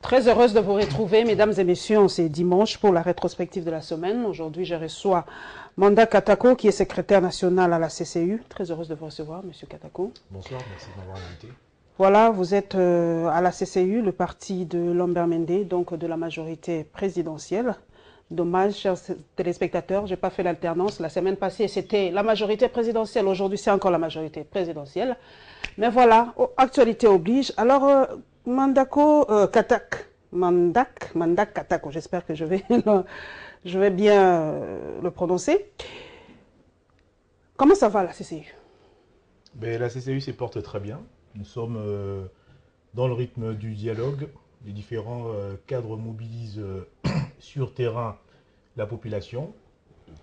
Très heureuse de vous retrouver, mesdames et messieurs. C'est dimanche pour la rétrospective de la semaine. Aujourd'hui, je reçois Manda Katako, qui est secrétaire national à la CCU. Très heureuse de vous recevoir, monsieur Katako. Bonsoir, merci de m'avoir invité. Voilà, vous êtes à la CCU, le parti de Lambert Mende, donc de la majorité présidentielle. Dommage, chers téléspectateurs, je n'ai pas fait l'alternance. La semaine passée, c'était la majorité présidentielle. Aujourd'hui, c'est encore la majorité présidentielle. Mais voilà, actualité oblige. Alors, Mandak Katako, j'espère que je vais bien le prononcer. Comment ça va la CCU? Ben, la CCU se porte très bien. Nous sommes dans le rythme du dialogue. Les différents cadres mobilisent sur terrain la population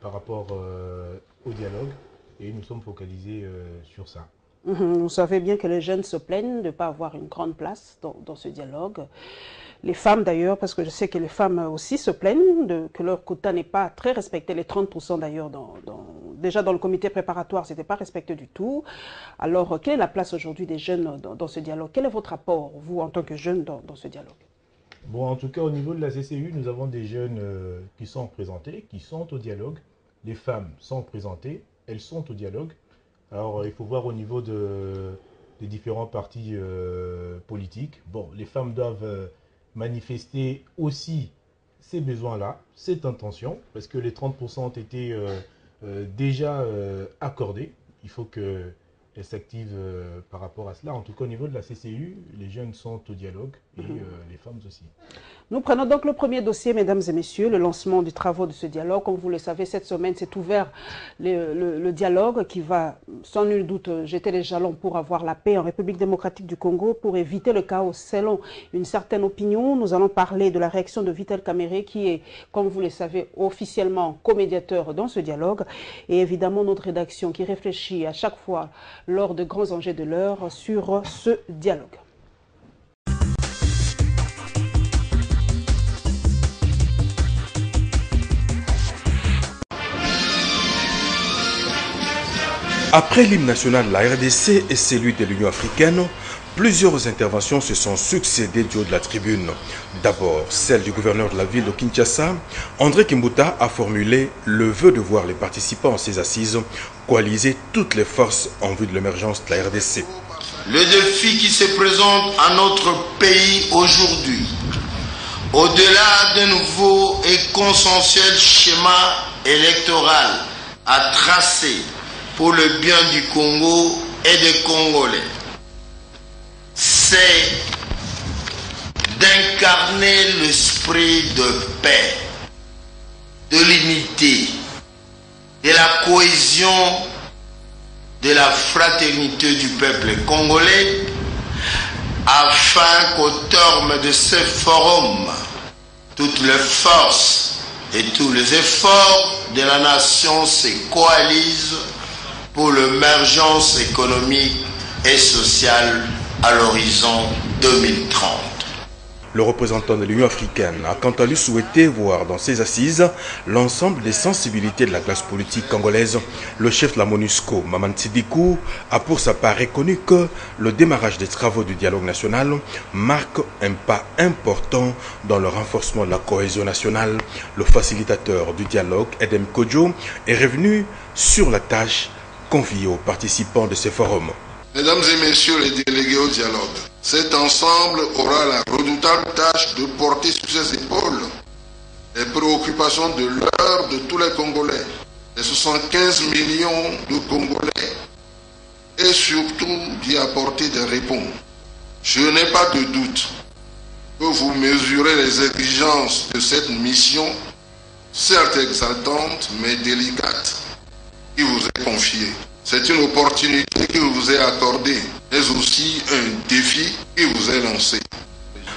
par rapport au dialogue et nous sommes focalisés sur ça. Vous savez bien que les jeunes se plaignent de ne pas avoir une grande place dans ce dialogue. Les femmes d'ailleurs, parce que je sais que les femmes aussi se plaignent que leur quota n'est pas très respecté. Les 30% d'ailleurs, déjà dans le comité préparatoire, ce n'était pas respecté du tout. Alors, quelle est la place aujourd'hui des jeunes dans ce dialogue? Quel est votre apport, vous, en tant que jeune, dans ce dialogue? Bon, en tout cas, au niveau de la CCU, nous avons des jeunes qui sont représentés, qui sont au dialogue. Les femmes sont représentées, elles sont au dialogue. Alors, il faut voir au niveau des différents partis politiques. Bon, les femmes doivent manifester aussi ces besoins-là, cette intention, parce que les 30% ont été déjà accordés. Il faut qu'elles s'activent par rapport à cela. En tout cas, au niveau de la CCU, les jeunes sont au dialogue et les femmes aussi. Nous prenons donc le premier dossier, mesdames et messieurs, le lancement du travaux de ce dialogue. Comme vous le savez, cette semaine, c'est ouvert le dialogue qui va, sans nul doute, jeter les jalons pour avoir la paix en République démocratique du Congo, pour éviter le chaos. Selon une certaine opinion, nous allons parler de la réaction de Vital Kamerhe, qui est, comme vous le savez, officiellement co-médiateur dans ce dialogue. Et évidemment, notre rédaction qui réfléchit à chaque fois, lors de grands enjeux de l'heure, sur ce dialogue. Après l'hymne national de la RDC et celui de l'Union africaine, plusieurs interventions se sont succédées du haut de la tribune. D'abord, celle du gouverneur de la ville de Kinshasa, André Kimbuta, a formulé le vœu de voir les participants à ces assises coaliser toutes les forces en vue de l'émergence de la RDC. Le défi qui se présente à notre pays aujourd'hui, au-delà d'un nouveau et consensuel schéma électoral à tracer pour le bien du Congo et des Congolais, c'est d'incarner l'esprit de paix, de l'unité, de la cohésion, de la fraternité du peuple congolais, afin qu'au terme de ce forum, toutes les forces et tous les efforts de la nation se coalisent pour l'émergence économique et sociale à l'horizon 2030. Le représentant de l'Union africaine a quant à lui souhaité voir dans ces assises l'ensemble des sensibilités de la classe politique congolaise. Le chef de la MONUSCO, Maman Sidikou, a pour sa part reconnu que le démarrage des travaux du dialogue national marque un pas important dans le renforcement de la cohésion nationale. Le facilitateur du dialogue, Edem Kodjo, est revenu sur la tâche confiée aux participants de ce forum. Mesdames et messieurs les délégués au dialogue, cet ensemble aura la redoutable tâche de porter sur ses épaules les préoccupations de l'heure de tous les Congolais, les 75 millions de Congolais, et surtout d'y apporter des réponses. Je n'ai pas de doute que vous mesurez les exigences de cette mission, certes exaltante mais délicate, qui vous est confiée. C'est une opportunité qui vous est accordée, mais aussi un défi qui vous est lancé.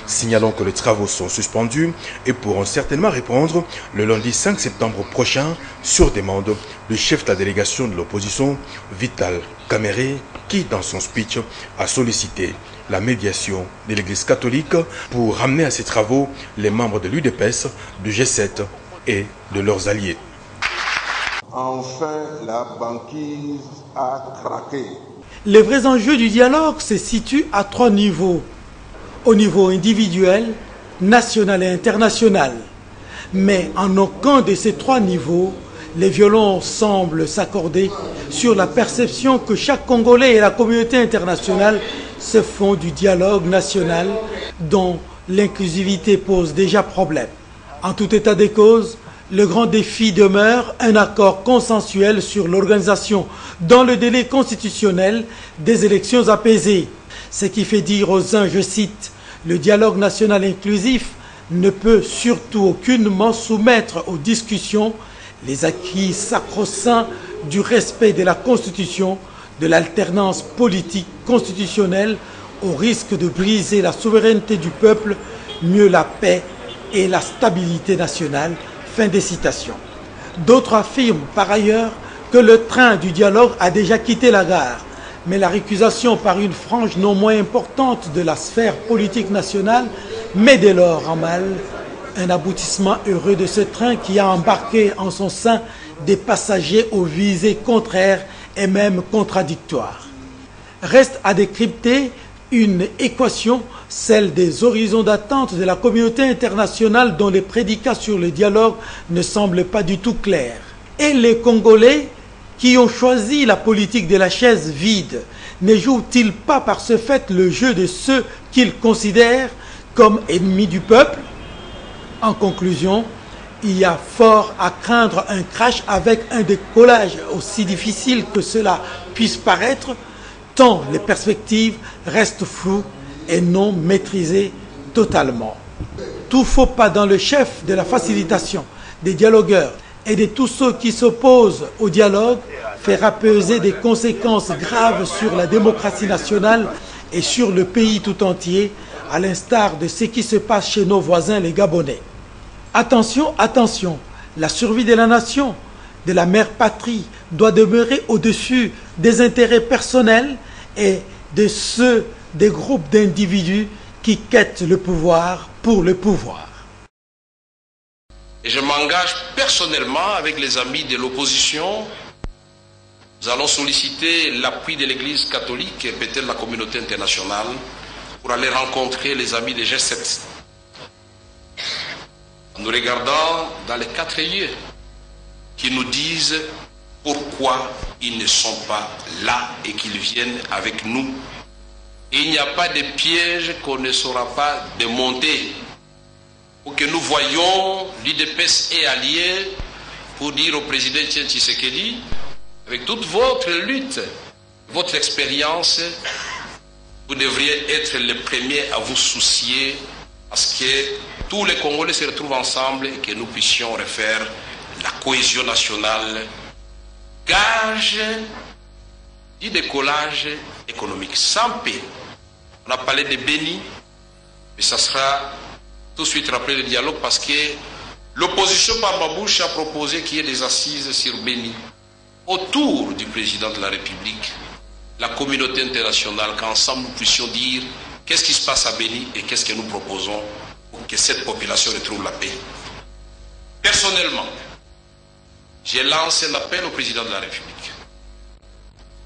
Signalons que les travaux sont suspendus et pourront certainement reprendre le lundi 5 septembre prochain sur demande du chef de la délégation de l'opposition, Vital Kamerhe, qui dans son speech a sollicité la médiation de l'Église catholique pour ramener à ces travaux les membres de l'UDPS, du G7 et de leurs alliés. Enfin, la banquise a craqué. Les vrais enjeux du dialogue se situent à trois niveaux. Au niveau individuel, national et international. Mais en aucun de ces trois niveaux, les violons semblent s'accorder sur la perception que chaque Congolais et la communauté internationale se font du dialogue national dont l'inclusivité pose déjà problème. En tout état des causes, le grand défi demeure un accord consensuel sur l'organisation dans le délai constitutionnel des élections apaisées. Ce qui fait dire aux uns, je cite, « Le dialogue national inclusif ne peut surtout aucunement soumettre aux discussions les acquis sacro-saints du respect de la Constitution, de l'alternance politique constitutionnelle, au risque de briser la souveraineté du peuple, mieux la paix et la stabilité nationale. » Fin des citations. D'autres affirment par ailleurs que le train du dialogue a déjà quitté la gare, mais la récusation par une frange non moins importante de la sphère politique nationale met dès lors en mal un aboutissement heureux de ce train qui a embarqué en son sein des passagers aux visées contraires et même contradictoires. Reste à décrypter une équation, celle des horizons d'attente de la communauté internationale dont les prédicats sur le dialogue ne semblent pas du tout clairs. Et les Congolais qui ont choisi la politique de la chaise vide ne jouent-ils pas par ce fait le jeu de ceux qu'ils considèrent comme ennemis du peuple? En conclusion, il y a fort à craindre un crash avec un décollage aussi difficile que cela puisse paraître, tant les perspectives restent floues et non maîtrisées totalement. Tout faux pas dans le chef de la facilitation, des dialogueurs et de tous ceux qui s'opposent au dialogue fera peser des conséquences graves sur la démocratie nationale et sur le pays tout entier, à l'instar de ce qui se passe chez nos voisins les Gabonais. Attention, attention, la survie de la nation, de la mère patrie, doit demeurer au-dessus des intérêts personnels et de ceux des groupes d'individus qui quêtent le pouvoir pour le pouvoir. Et je m'engage personnellement avec les amis de l'opposition. Nous allons solliciter l'appui de l'Église catholique et peut-être la communauté internationale pour aller rencontrer les amis des G7. En nous regardant dans les 4 yeux qui nous disent pourquoi ils ne sont pas là et qu'ils viennent avec nous. Et il n'y a pas de piège qu'on ne saura pas démonter pour que nous voyions l'UDPS et alliés pour dire au président Tshisekedi, avec toute votre lutte, votre expérience, vous devriez être les premiers à vous soucier parce que tous les Congolais se retrouvent ensemble et que nous puissions refaire la cohésion nationale, gage du décollage économique sans paix. On a parlé de Béni, mais ça sera tout de suite rappelé le dialogue parce que l'opposition par ma bouche a proposé qu'il y ait des assises sur Béni autour du président de la République, la communauté internationale, qu'ensemble nous puissions dire qu'est-ce qui se passe à Béni et qu'est-ce que nous proposons pour que cette population retrouve la paix. Personnellement, j'ai lancé un appel au président de la République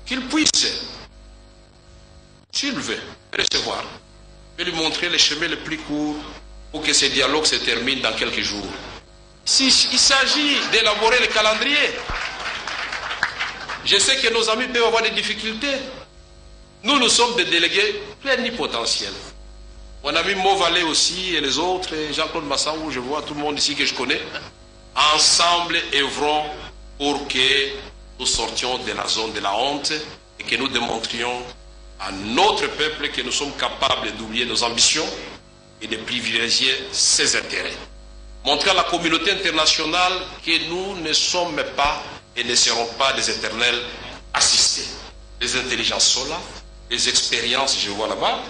qu'il puisse, s'il veut, recevoir et lui montrer les chemins les plus courts pour que ce dialogue se termine dans quelques jours. Il s'agit d'élaborer le calendrier. Je sais que nos amis peuvent avoir des difficultés. Nous sommes des délégués plénipotentiels. Mon ami Mauvalet aussi et les autres, et Jean-Claude Massaou, je vois tout le monde ici que je connais. Ensemble, œuvrons pour que nous sortions de la zone de la honte et que nous démontrions à notre peuple que nous sommes capables d'oublier nos ambitions et de privilégier ses intérêts. Montrer à la communauté internationale que nous ne sommes pas et ne seront pas des éternels assistés. Les intelligences sont là, les expériences, je vois là-bas,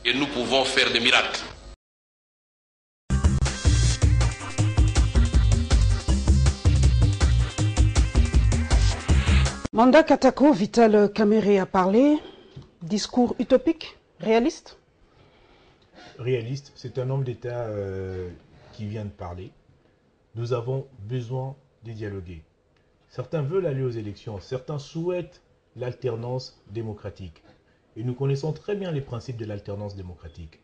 et nous pouvons faire des miracles. Manda Katako, Vital Kamerhe a parlé. Discours utopique, réaliste? Réaliste, c'est un homme d'État qui vient de parler. Nous avons besoin de dialoguer. Certains veulent aller aux élections, certains souhaitent l'alternance démocratique. Et nous connaissons très bien les principes de l'alternance démocratique.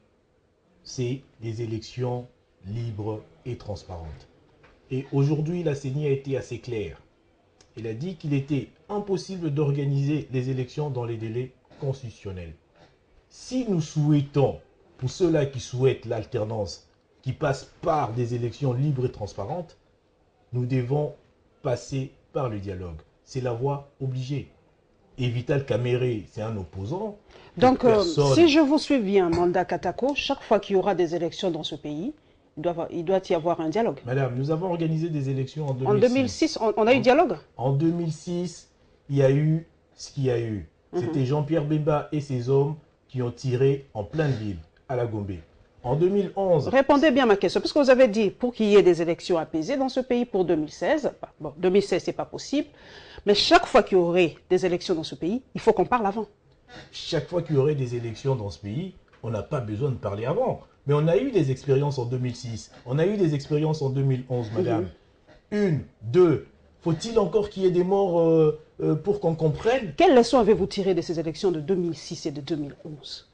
c'est des élections libres et transparentes. Et aujourd'hui, la CENI a été assez claire. Elle a dit qu'il était impossible d'organiser les élections dans les délais constitutionnels. Si nous souhaitons, pour ceux-là qui souhaitent l'alternance, qui passe par des élections libres et transparentes, nous devons passer par le dialogue. C'est la voie obligée. Et Vital Kamerhe, c'est un opposant. Donc, si je vous suis bien, Manda Katako, chaque fois qu'il y aura des élections dans ce pays, il doit y avoir un dialogue. Madame, nous avons organisé des élections en 2006. En 2006, on a eu dialogue? En 2006, il y a eu ce qu'il y a eu. C'était Jean-Pierre Bemba et ses hommes qui ont tiré en pleine ville, à la Gombe. En 2011... Répondez bien à ma question, parce que vous avez dit pour qu'il y ait des élections apaisées dans ce pays pour 2016. Bon, 2016, ce n'est pas possible. Mais chaque fois qu'il y aurait des élections dans ce pays, il faut qu'on parle avant. Chaque fois qu'il y aurait des élections dans ce pays, on n'a pas besoin de parler avant. Mais on a eu des expériences en 2006. On a eu des expériences en 2011, madame. Une, deux. Faut-il encore qu'il y ait des morts pour qu'on comprenne? Quelles leçons avez-vous tirées de ces élections de 2006 et de 2011?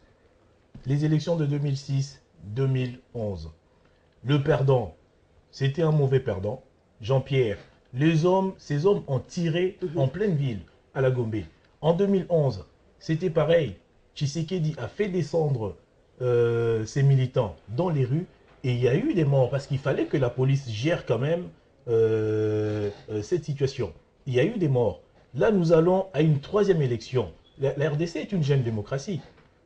Les élections de 2006, 2011. Le perdant, c'était un mauvais perdant. Jean-Pierre, ces hommes ont tiré en pleine ville, à la Gombe. En 2011, c'était pareil. Tshisekedi a fait descendre ses militants dans les rues et il y a eu des morts parce qu'il fallait que la police gère quand même cette situation. Il y a eu des morts. Là, nous allons à une troisième élection. La RDC est une jeune démocratie.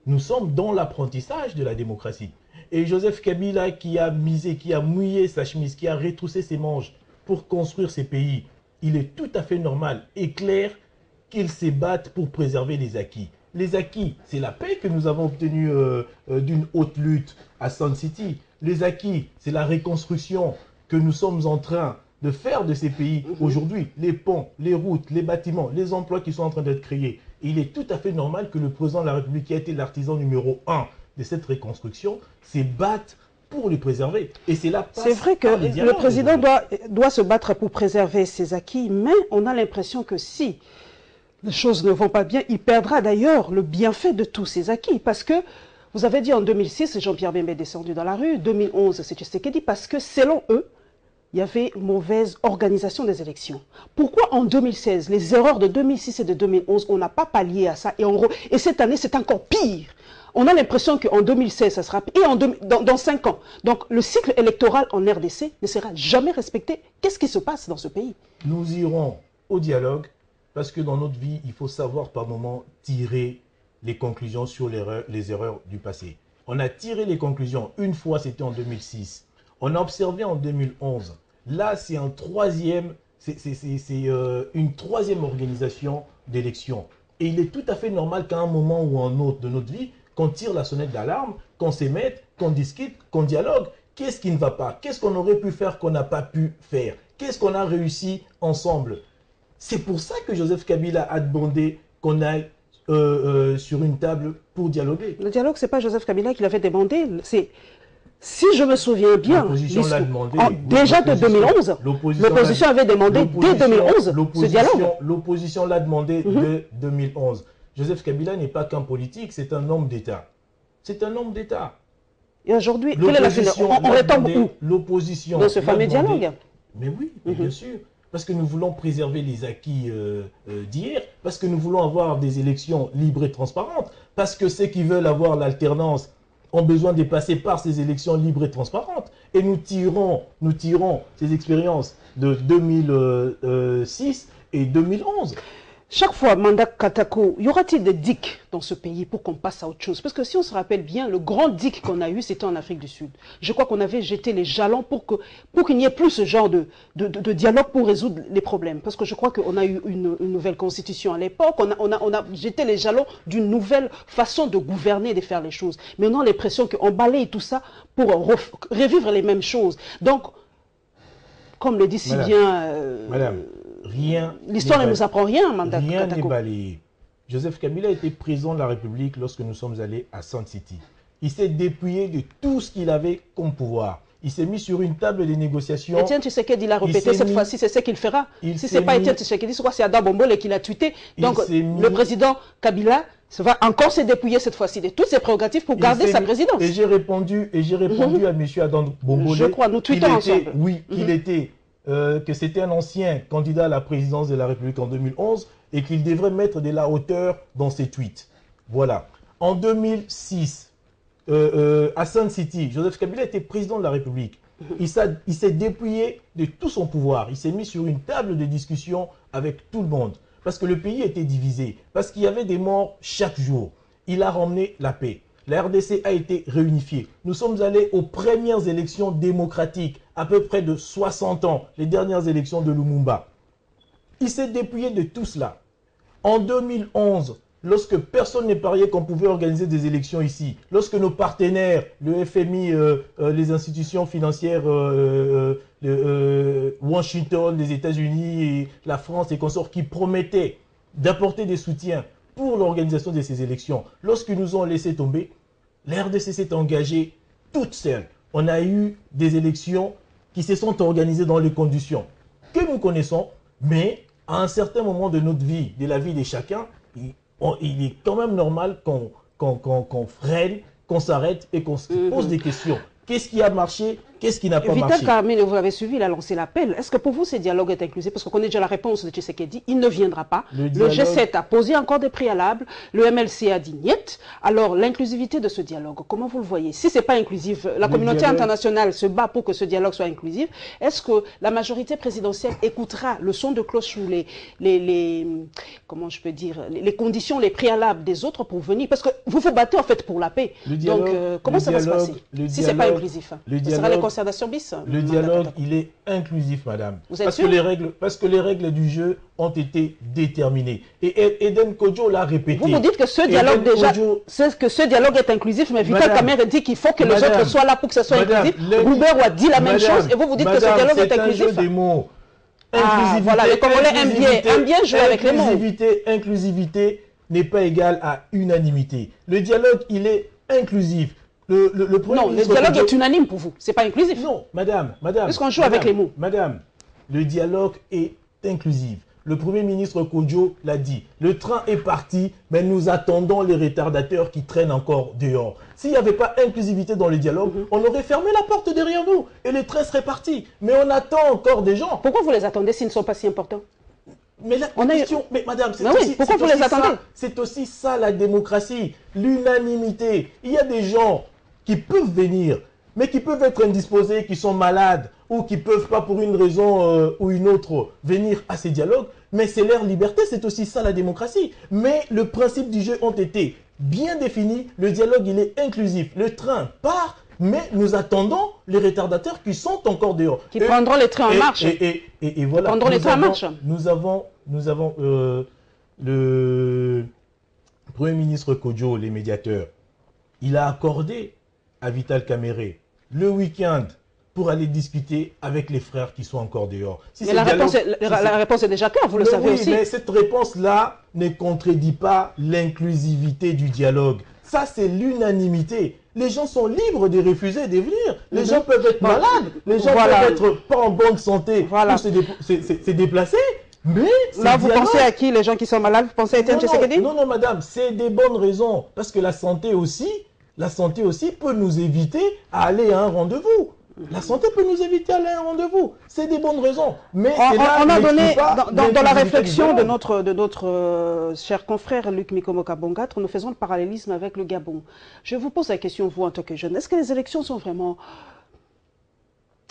Nous sommes dans l'apprentissage de la démocratie. Et Joseph Kabila qui a misé, qui a mouillé sa chemise, qui a retroussé ses manches pour construire ces pays, il est tout à fait normal et clair qu'il se batte pour préserver les acquis. Les acquis, c'est la paix que nous avons obtenue d'une haute lutte à Sun City. Les acquis, c'est la reconstruction que nous sommes en train de faire de ces pays aujourd'hui. Les ponts, les routes, les bâtiments, les emplois qui sont en train d'être créés. Et il est tout à fait normal que le président de la République, qui a été l'artisan numéro 1 de cette reconstruction, se batte pour les préserver. Et c'est là. C'est vrai que le président doit se battre pour préserver ses acquis, mais on a l'impression que si les choses ne vont pas bien, il perdra d'ailleurs le bienfait de tous ses acquis. Parce que, vous avez dit en 2006, Jean-Pierre Bemba est descendu dans la rue, 2011, c'est Tshisekedi, parce que selon eux, il y avait mauvaise organisation des élections. Pourquoi en 2016, les erreurs de 2006 et de 2011, on n'a pas pallié à ça et cette année, c'est encore pire. On a l'impression qu'en 2016, ça sera pire, et dans 5 ans. Donc, le cycle électoral en RDC ne sera jamais respecté. Qu'est-ce qui se passe dans ce pays? Nous irons au dialogue. Parce que dans notre vie, il faut savoir par moment tirer les conclusions sur les erreurs du passé. On a tiré les conclusions. Une fois, c'était en 2006. On a observé en 2011. Là, c'est une troisième organisation d'élections. Et il est tout à fait normal qu'à un moment ou un autre de notre vie, qu'on tire la sonnette d'alarme, qu'on s'émette, qu'on discute, qu'on dialogue. Qu'est-ce qui ne va pas? Qu'est-ce qu'on aurait pu faire qu'on n'a pas pu faire? Qu'est-ce qu'on a réussi ensemble? C'est pour ça que Joseph Kabila a demandé qu'on aille sur une table pour dialoguer. Le dialogue, ce n'est pas Joseph Kabila qui l'avait demandé. Si je me souviens bien, l'opposition l'a demandé. Déjà de 2011, l'opposition avait demandé dès 2011 ce dialogue. L'opposition l'a demandé dès 2011. Joseph Kabila n'est pas qu'un politique, c'est un homme d'État. C'est un homme d'État. Et aujourd'hui, quelle est la finalité? On retombe où? L'opposition. Dans ce fameux dialogue. Mais oui, bien sûr. Parce que nous voulons préserver les acquis d'hier, parce que nous voulons avoir des élections libres et transparentes, parce que ceux qui veulent avoir l'alternance ont besoin de passer par ces élections libres et transparentes. Et nous tirons ces expériences de 2006 et 2011. Chaque fois, Manda Katako, y aura-t-il des digues dans ce pays pour qu'on passe à autre chose? Parce que si on se rappelle bien, le grand digue qu'on a eu, c'était en Afrique du Sud. Je crois qu'on avait jeté les jalons pour qu'il n'y ait plus ce genre de dialogue pour résoudre les problèmes. Parce que je crois qu'on a eu une nouvelle constitution à l'époque, on a jeté les jalons d'une nouvelle façon de gouverner et de faire les choses. Mais on a l'impression qu'on balaye tout ça pour revivre les mêmes choses. Donc, comme le dit si bien... Madame, rien... L'histoire ne nous apprend rien, Manda Katako. Rien n'est Katako. balayé. Joseph Kabila était président de la République lorsque nous sommes allés à Sun City. Il s'est dépouillé de tout ce qu'il avait comme pouvoir. Il s'est mis sur une table de négociation. Etienne Tshisekedi l'a répété cette fois-ci, c'est ce qu'il fera. Si ce n'est pas Etienne Tshisekedi, c'est Adam Bombole qui l'a tweeté. Donc le président Kabila Ça va encore se dépouiller cette fois-ci de toutes ses prérogatives pour garder sa présidence. Et j'ai répondu à M. Adam Bombole. Je crois, nous tweetons ensemble. Oui, que c'était un ancien candidat à la présidence de la République en 2011 et qu'il devrait mettre de la hauteur dans ses tweets. Voilà. En 2006, à Sun City, Joseph Kabila était président de la République. Il s'est dépouillé de tout son pouvoir. Il s'est mis sur une table de discussion avec tout le monde. Parce que le pays était divisé, parce qu'il y avait des morts chaque jour. Il a ramené la paix. La RDC a été réunifiée. Nous sommes allés aux premières élections démocratiques, à peu près de 60 ans, les dernières élections de Lumumba. Il s'est dépouillé de tout cela. En 2011, lorsque personne ne pariait qu'on pouvait organiser des élections ici, lorsque nos partenaires, le FMI, les institutions financières, Washington, les États-Unis, et la France et consorts qui promettaient d'apporter des soutiens pour l'organisation de ces élections, lorsqu'ils nous ont laissé tomber, la RDC s'est engagée toute seule. On a eu des élections qui se sont organisées dans les conditions que nous connaissons, mais à un certain moment de notre vie, de la vie de chacun, il est quand même normal qu'on freine, qu'on s'arrête et qu'on se pose des questions. Qu'est-ce qui a marché? Qu'est-ce qui n'a pas marché? Vital Kamerhe, vous l'avez suivi, il a lancé l'appel. Est-ce que pour vous, ce dialogue est inclusif? Parce qu'on connaît déjà la réponse de Tshisekedi, il ne viendra pas. Le G7 a posé encore des préalables. Le MLC a dit niet. Alors, l'inclusivité de ce dialogue, comment vous le voyez? Si ce n'est pas inclusif, la communauté internationale se bat pour que ce dialogue soit inclusif. Est-ce que la majorité présidentielle écoutera le son de cloche ou comment je peux dire, les conditions, les préalables des autres pour venir? Parce que vous vous battez en fait pour la paix. Donc, comment ça va se passer si ce n'est pas inclusif? Ce sera les concertations bis. Le dialogue, il est inclusif, madame. Vous êtes sûr? Parce que les règles du jeu ont été déterminées. Et Eden Kodjo l'a répété. Vous dites que ce dialogue ce dialogue est inclusif, mais Vital Kamerhe dit qu'il faut que les autres soient là pour que ce soit inclusif. Roubert a dit la même chose et vous dites que ce dialogue est inclusif. C'est un jeu des mots. Voilà, les Congolais aiment bien jouer avec les mots. Inclusivité n'est pas égale à unanimité. Le dialogue, il est inclusif. Le dialogue est unanime pour vous, c'est pas inclusif. Non, madame. Puisqu'on joue avec les mots. Madame, le dialogue est inclusif. Le Premier ministre Kodjo l'a dit. Le train est parti, mais nous attendons les retardateurs qui traînent encore dehors. S'il n'y avait pas inclusivité dans le dialogue, on aurait fermé la porte derrière nous et les trains seraient partis. Mais on attend encore des gens. Pourquoi vous les attendez s'ils ne sont pas si importants? Mais la question, mais madame, pourquoi vous les attendez? C'est aussi ça la démocratie, l'unanimité. Il y a des gens qui peuvent venir, mais qui peuvent être indisposés, qui sont malades, ou qui ne peuvent pas pour une raison ou une autre venir à ces dialogues, mais c'est leur liberté, c'est aussi ça la démocratie. Mais le principe du jeu ont été bien définis, le dialogue il est inclusif, le train part, mais nous attendons les retardateurs qui sont encore dehors. Qui prendront les trains en marche. Et voilà, prendront les trains en marche. Nous avons le Premier ministre Kodjo, les médiateurs, il a accordé à Vital Kamerhe le week-end pour aller discuter avec les frères qui sont encore dehors. Mais la réponse est déjà claire, vous le savez aussi. Mais cette réponse-là ne contredit pas l'inclusivité du dialogue. Ça, c'est l'unanimité. Les gens sont libres de refuser de venir. Les gens peuvent être malades. Les gens peuvent être pas en bonne santé pour se déplacer. Mais là, vous pensez à qui? Les gens qui sont malades? Vous pensez à Etienne Tshisekedi? Non, madame, c'est des bonnes raisons. Parce que la santé aussi peut nous éviter à aller à un rendez-vous. La santé peut nous éviter d'aller à un rendez-vous. C'est des bonnes raisons. Mais on a donné, dans la réflexion de notre cher confrère Luc Mikomoka Bongatre, nous faisons le parallélisme avec le Gabon. Je vous pose la question, vous en tant que jeune, est-ce que les élections sont vraiment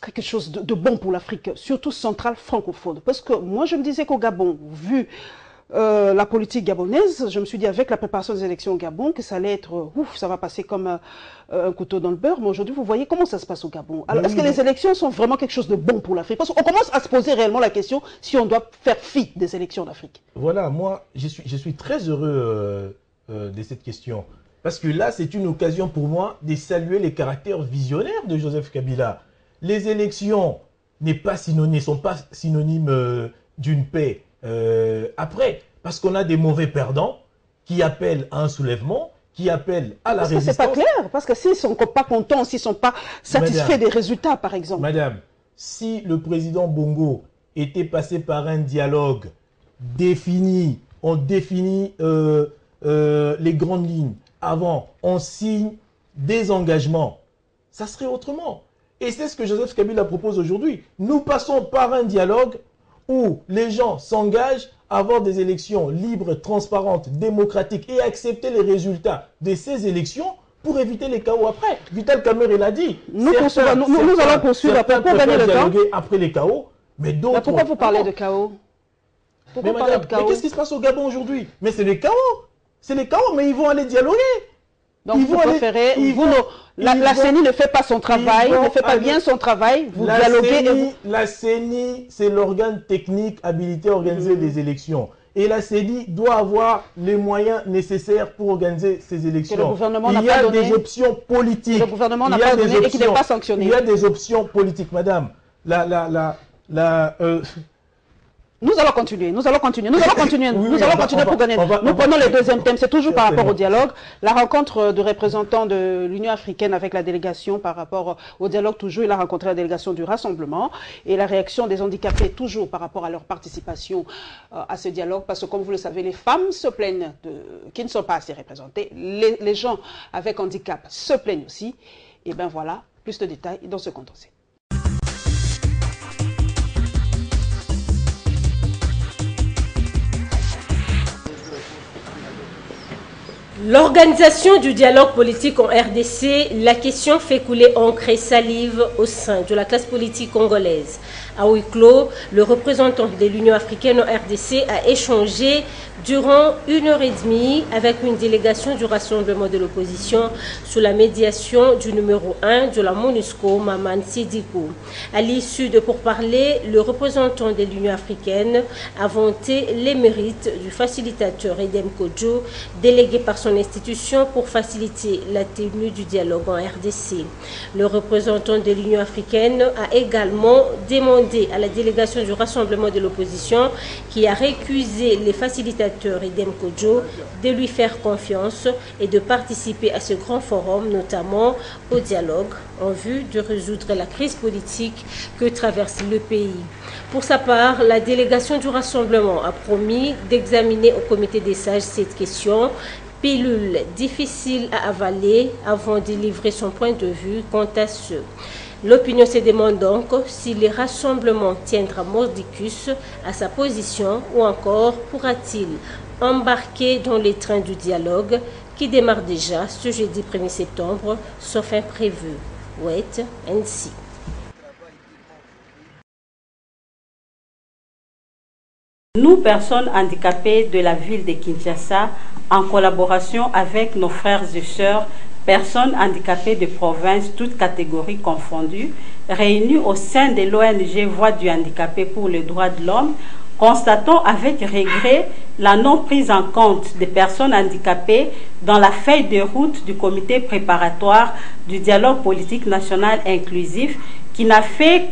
quelque chose de bon pour l'Afrique, surtout centrale francophone? Parce que moi, je me disais qu'au Gabon, vu la politique gabonaise, je me suis dit avec la préparation des élections au Gabon que ça allait être, ça va passer comme un couteau dans le beurre. Mais aujourd'hui, vous voyez comment ça se passe au Gabon. Alors, est-ce que les élections sont vraiment quelque chose de bon pour l'Afrique? Parce qu'on commence à se poser réellement la question si on doit faire fi des élections d'Afrique. Voilà, moi, je suis très heureux de cette question. Parce que là, c'est une occasion pour moi de saluer les caractères visionnaires de Joseph Kabila. Les élections ne sont pas synonymes d'une paix. Après, parce qu'on a des mauvais perdants qui appellent à un soulèvement, qui appellent à la résistance. Parce que c'est pas clair, parce que s'ils ne sont pas contents, s'ils ne sont pas satisfaits des résultats, par exemple. Madame, si le président Bongo était passé par un dialogue défini, on définit les grandes lignes, avant, on signe des engagements, ça serait autrement. Et c'est ce que Joseph Kabila propose aujourd'hui. Nous passons par un dialogue où les gens s'engagent à avoir des élections libres, transparentes, démocratiques et accepter les résultats de ces élections pour éviter les chaos après. Vital Kamerhe l'a dit. Nous allons poursuivre pour gagner le temps. Après les chaos, mais d'autres... Pourquoi vous parlez de chaos? Mais qu'est-ce qui se passe au Gabon aujourd'hui? Mais c'est les chaos. C'est les chaos, mais ils vont aller dialoguer. Donc vous préférez... La CENI ne fait pas son travail, ne fait pas bien son travail, vous dialoguez... La CENI, c'est l'organe technique habilité à organiser les élections. Et la CENI doit avoir les moyens nécessaires pour organiser ces élections. Que le gouvernement il y a des options politiques. Le gouvernement n'a pas donné et qui n'est pas sanctionné. Il y a des options politiques, madame. Nous allons continuer pour gagner. Nous prenons le deuxième thème, c'est toujours par rapport au dialogue. La rencontre de représentants de l'Union africaine avec la délégation par rapport au dialogue, toujours, il a rencontré la délégation du Rassemblement et la réaction des handicapés, toujours par rapport à leur participation à ce dialogue, parce que comme vous le savez, les femmes se plaignent qui ne sont pas assez représentées, les gens avec handicap se plaignent aussi. Et bien voilà, plus de détails dans ce condensé. L'organisation du dialogue politique en RDC, la question fait couler encre et salive au sein de la classe politique congolaise. À huis clos, le représentant de l'Union africaine en RDC a échangé durant 1h30 avec une délégation du Rassemblement de l'opposition sous la médiation du numéro 1 de la MONUSCO, Maman Sidikou. À l'issue de pourparlers, le représentant de l'Union africaine a vanté les mérites du facilitateur Edem Kodjo, délégué par son institution pour faciliter la tenue du dialogue en RDC. Le représentant de l'Union africaine a également demandé à la délégation du Rassemblement de l'opposition, qui a récusé les facilitateurs Edem Kodjo, de lui faire confiance et de participer à ce grand forum, notamment au dialogue, en vue de résoudre la crise politique que traverse le pays. Pour sa part, la délégation du Rassemblement a promis d'examiner au comité des sages cette question, pilule difficile à avaler avant de livrer son point de vue quant à ce. L'opinion se demande donc si le Rassemblement tiendra mordicus à sa position ou encore pourra-t-il embarquer dans les trains du dialogue qui démarre déjà ce jeudi 1er septembre, sauf imprévu. Wait and see. Nous, personnes handicapées de la ville de Kinshasa, en collaboration avec nos frères et sœurs, personnes handicapées de province, toutes catégories confondues, réunies au sein de l'ONG Voix du handicapé pour les droits de l'homme, constatons avec regret la non-prise en compte des personnes handicapées dans la feuille de route du comité préparatoire du dialogue politique national inclusif, qui n'a fait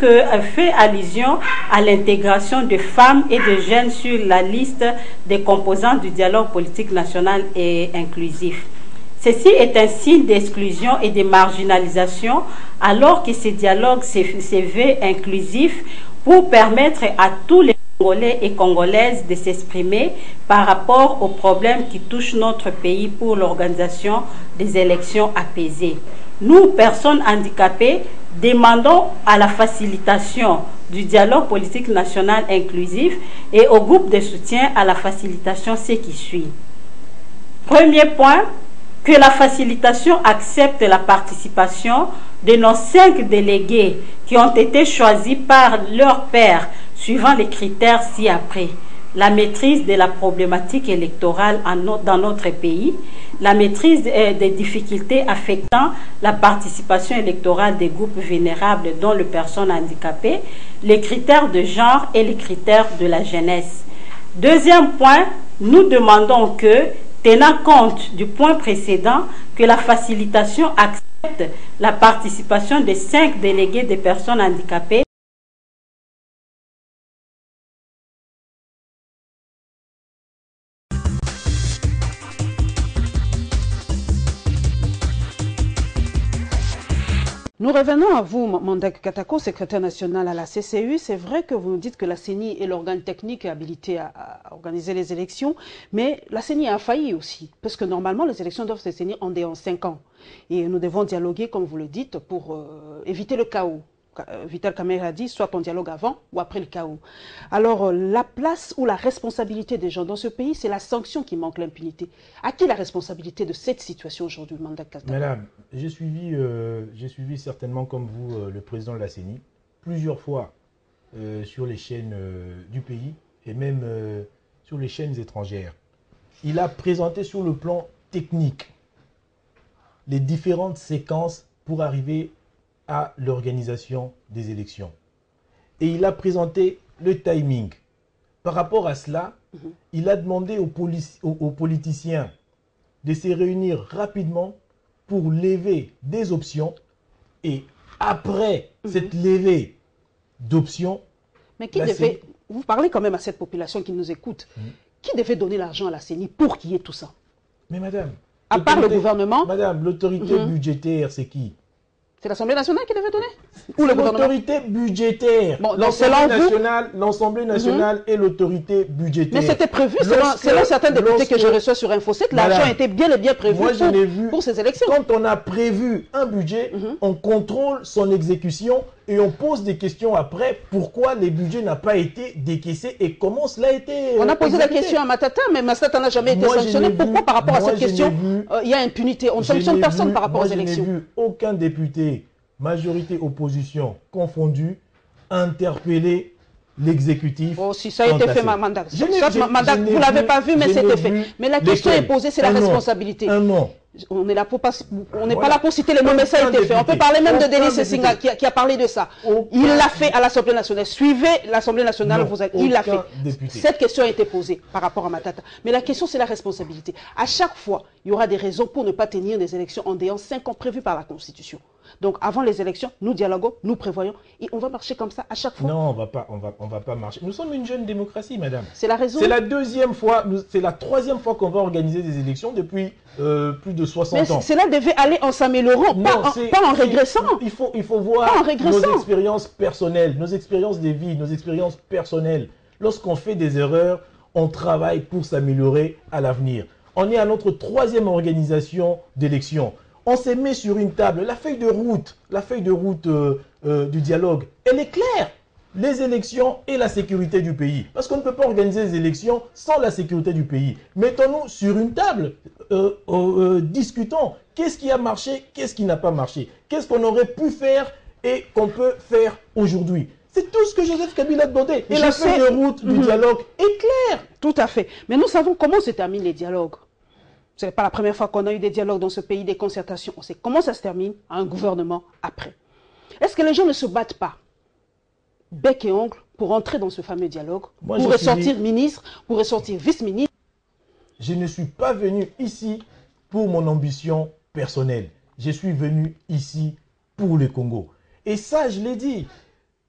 allusion à l'intégration de femmes et de jeunes sur la liste des composants du dialogue politique national et inclusif. Ceci est un signe d'exclusion et de marginalisation, alors que ce dialogue se veut inclusif pour permettre à tous les Congolais et Congolaises de s'exprimer par rapport aux problèmes qui touchent notre pays pour l'organisation des élections apaisées. Nous, personnes handicapées, demandons à la facilitation du dialogue politique national inclusif et au groupe de soutien à la facilitation ce qui suit. Premier point, que la facilitation accepte la participation de nos 5 délégués qui ont été choisis par leurs pairs suivant les critères ci-après. La maîtrise de la problématique électorale dans notre pays, la maîtrise des difficultés affectant la participation électorale des groupes vulnérables dont les personnes handicapées, les critères de genre et les critères de la jeunesse. Deuxième point, nous demandons que, tenant compte du point précédent, que la facilitation accepte la participation des 5 délégués des personnes handicapées Nous revenons à vous, Mandak Katako, secrétaire national à la CCU. C'est vrai que vous nous dites que la CENI est l'organe technique habilité à organiser les élections, mais la CENI a failli aussi, parce que normalement, les élections doivent se tenir en 5 ans. Et nous devons dialoguer, comme vous le dites, pour éviter le chaos. Vital Kamerhe a dit, soit on dialogue avant ou après le chaos. Alors, la place ou la responsabilité des gens dans ce pays, c'est la sanction qui manque, l'impunité. À qui la responsabilité de cette situation aujourd'hui, Mandak Katako? Madame, j'ai suivi certainement comme vous le président de la CENI plusieurs fois sur les chaînes du pays et même sur les chaînes étrangères. Il a présenté sur le plan technique les différentes séquences pour arriver à l'organisation des élections. Et il a présenté le timing. Par rapport à cela, il a demandé aux politiciens de se réunir rapidement pour lever des options. Et après cette levée d'options... Mais qui devait... Vous parlez quand même à cette population qui nous écoute. Qui devait donner l'argent à la CENI pour qu'il y ait tout ça? Mais madame... À part le gouvernement... Madame, l'autorité budgétaire, c'est qui? C'est l'Assemblée nationale qui devait donner? Ou le gouvernement? L'autorité budgétaire. Bon, L'Assemblée nationale est l'autorité budgétaire. Mais c'était prévu, selon certains députés que je reçois sur InfoSec, l'argent était bien et bien prévu pour ces élections. Quand on a prévu un budget, on contrôle son exécution et on pose des questions après. Pourquoi les budgets n'ont pas été décaissés et comment cela a été On a posé la question à Matata, mais Matata n'a jamais été sanctionné. Pourquoi par rapport à cette question, il y a impunité? On ne sanctionne personne par rapport aux élections. Je n'ai vu aucun député, majorité opposition confondue, interpeller l'exécutif. Oh, si ça a été fait, Mandak. Vous ne l'avez pas vu, mais c'était fait. Mais la question est posée, c'est la responsabilité. On n'est pas là pour citer les noms, mais ça a été fait. On peut parler même de Denis Sessinga qui a parlé de ça. Il l'a fait à l'Assemblée nationale. Suivez l'Assemblée nationale, il l'a fait. Cette question a été posée par rapport à Matata. Mais la question, c'est la responsabilité. À chaque fois, il y aura des raisons pour ne pas tenir des élections en dehors 5 ans prévues par la Constitution. Donc, avant les élections, nous dialoguons, nous prévoyons, et on va marcher comme ça à chaque fois. Non, on va pas marcher. Nous sommes une jeune démocratie, madame. C'est la raison. C'est la deuxième fois, c'est la troisième fois qu'on va organiser des élections depuis plus de 60 ans. Mais cela devait aller en s'améliorant, pas en régressant. Il faut voir nos expériences personnelles, nos expériences de vie, nos expériences personnelles. Lorsqu'on fait des erreurs, on travaille pour s'améliorer à l'avenir. On est à notre troisième organisation d'élections. On s'est mis sur une table, la feuille de route du dialogue, elle est claire. Les élections et la sécurité du pays. Parce qu'on ne peut pas organiser les élections sans la sécurité du pays. Mettons-nous sur une table, discutons. Qu'est-ce qui a marché, qu'est-ce qui n'a pas marché? Qu'est-ce qu'on aurait pu faire et qu'on peut faire aujourd'hui? C'est tout ce que Joseph Kabila a demandé. Et la feuille de route du dialogue est claire. Tout à fait. Mais nous savons comment se terminent les dialogues. Ce n'est pas la première fois qu'on a eu des dialogues dans ce pays, des concertations. On sait comment ça se termine à un gouvernement après. Est-ce que les gens ne se battent pas, bec et ongle, pour entrer dans ce fameux dialogue, pour ressortir ministre, pour ressortir vice-ministre? Je ne suis pas venu ici pour mon ambition personnelle. Je suis venu ici pour le Congo. Et ça, je l'ai dit,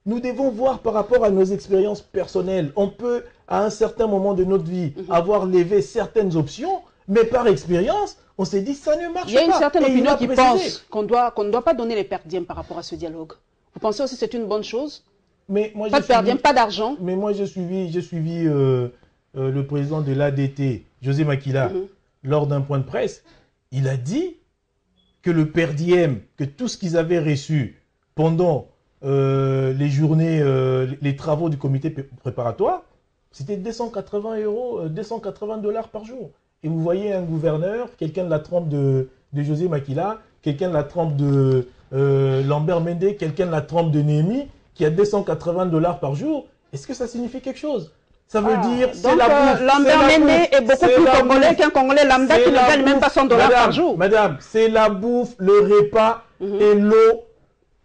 nous devons voir par rapport à nos expériences personnelles. On peut, à un certain moment de notre vie, avoir levé certaines options, mais par expérience, on s'est dit ça ne marche pas. Il y a une certaine opinion qui pense qu'on ne doit pas donner les perdièmes par rapport à ce dialogue. Vous pensez aussi que c'est une bonne chose? Mais moi, pas de perdièmes, pas d'argent. Mais moi, j'ai suivi le président de l'ADT, José Makila, lors d'un point de presse. Il a dit que le perdième, que tout ce qu'ils avaient reçu pendant les journées, les travaux du comité préparatoire, c'était 280 $, par jour. Et vous voyez un gouverneur, quelqu'un de la trempe de José Makila, quelqu'un de la trempe de Lambert Mende, quelqu'un de la trempe de Néhémie, qui a 280 $ par jour. Est-ce que ça signifie quelque chose? Ça veut dire c'est la bouffe. Lambert Mende est beaucoup plus congolais qu'un Congolais lambda qui ne gagne même pas 100 $ par jour. Madame, c'est la bouffe, le repas et l'eau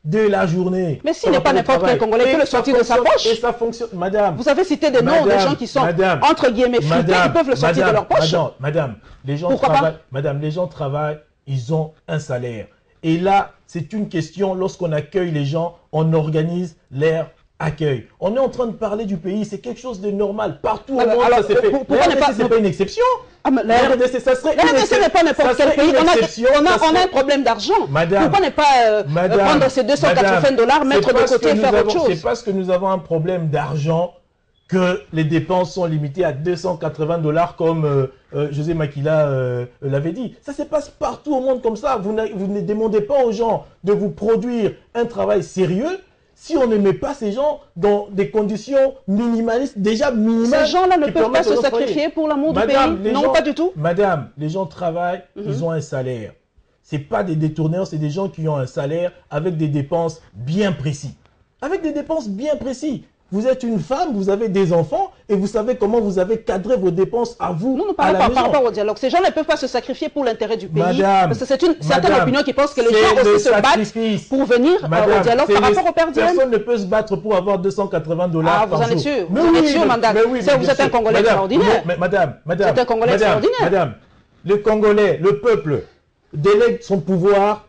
de la journée. Mais s'il n'est pas n'importe quel Congolais, il peut le sortir de sa poche. Et ça fonctionne, madame. Vous avez cité des noms de gens qui sont, entre guillemets, frités, ils peuvent le sortir de leur poche. Madame, les gens travaillent. Madame, les gens travaillent, ils ont un salaire. Et là, c'est une question, lorsqu'on accueille les gens, on organise leur accueil. On est en train de parler du pays, c'est quelque chose de normal. Partout au monde, alors, ça s'est fait. La RDC, c'est pas une exception. La RDC, ça serait la RDC n'est pas n'importe quel pays. On a un problème d'argent. Pourquoi ne pas prendre ces 280 $, mettre de côté et faire autre chose? C'est parce que nous avons un problème d'argent que les dépenses sont limitées à 280 $ comme José Makila l'avait dit. Ça se passe partout au monde comme ça. Vous ne demandez pas aux gens de vous produire un travail sérieux si on ne met pas ces gens dans des conditions minimalistes, déjà minimales. Ces gens-là ne peuvent pas se sacrifier pour l'amour du pays? Non, pas du tout. Madame, les gens travaillent, ils ont un salaire. Ce n'est pas des détourneurs, c'est des gens qui ont un salaire avec des dépenses bien précises. Avec des dépenses bien précises. Vous êtes une femme, vous avez des enfants et vous savez comment vous avez cadré vos dépenses à vous. Non, par rapport au dialogue. Ces gens ne peuvent pas se sacrifier pour l'intérêt du pays. Parce que c'est une certaine opinion qui pense que les gens aussi se battent pour venir au dialogue par rapport au père Diem. Personne ne peut se battre pour avoir 280 $ par jour. Vous en êtes sûr? Vous êtes sûr, madame? Vous êtes un Congolais extraordinaire. Madame, vous êtes un Congolais extraordinaire. Madame, le Congolais, le peuple, délègue son pouvoir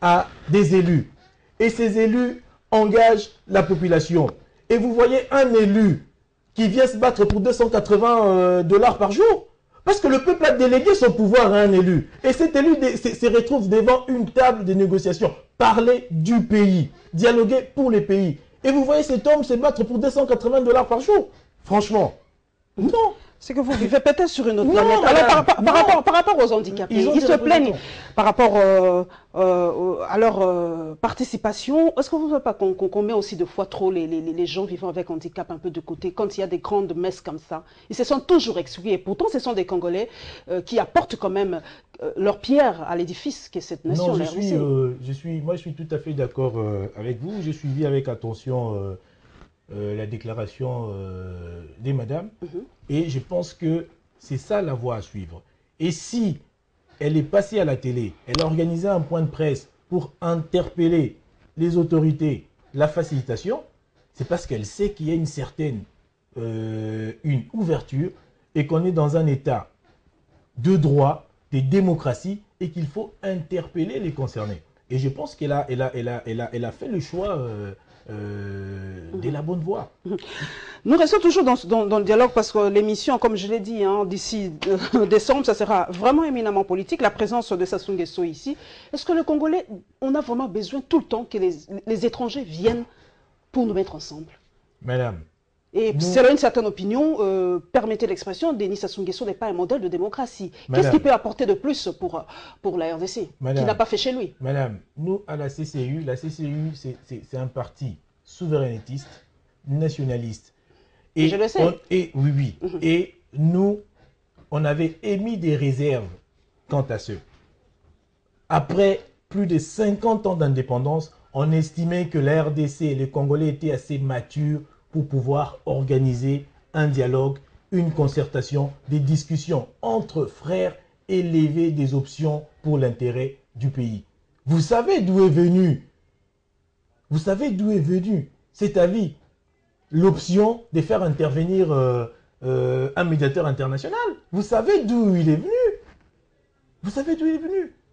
à des élus. Et ces élus engagent la population. Et vous voyez un élu qui vient se battre pour 280 $ par jour. Parce que le peuple a délégué son pouvoir à un élu. Et cet élu se retrouve devant une table de négociation. Parler du pays. Dialoguer pour les pays. Et vous voyez cet homme se battre pour 280 $ par jour. Franchement, non. C'est que vous vivez peut-être sur une autre planète. Alors, par rapport aux handicapés, ils se plaignent par rapport à leur participation. Est-ce que vous ne voulez pas qu'on met aussi de fois trop les gens vivant avec handicap un peu de côté quand il y a des grandes messes comme ça? Ils se sont toujours exclus. Et pourtant, ce sont des Congolais qui apportent quand même leur pierre à l'édifice qu'est cette nation. Non, je suis tout à fait d'accord avec vous. J'ai suivi avec attention la déclaration des madames. Et je pense que c'est ça la voie à suivre. Et si elle est passée à la télé, elle a organisé un point de presse pour interpeller les autorités, la facilitation, c'est parce qu'elle sait qu'il y a une certaine une ouverture et qu'on est dans un état de droit, de démocratie et qu'il faut interpeller les concernés. Et je pense qu'elle a fait le choix de la bonne voie. Nous restons toujours dans le dialogue parce que l'émission, comme je l'ai dit, d'ici décembre, ça sera vraiment éminemment politique. La présence de Sassou Nguesso ici. Est-ce que le Congolais, on a vraiment besoin tout le temps que les étrangers viennent pour nous mettre ensemble? Madame. Et selon une certaine opinion, permettez l'expression, Denis Sassou Nguesso n'est pas un modèle de démocratie. Qu'est-ce qu'il peut apporter de plus pour la RDC, qu'il n'a pas fait chez lui? Madame, nous, à la CCU, c'est un parti souverainiste, nationaliste. Et je le sais. Oui. Et nous, on avait émis des réserves quant à ce. Après plus de 50 ans d'indépendance, on estimait que la RDC et les Congolais étaient assez matures pour pouvoir organiser un dialogue, une concertation, des discussions entre frères et lever des options pour l'intérêt du pays. Vous savez d'où est venu cet avis, l'option de faire intervenir un médiateur international. Vous savez d'où il est venu.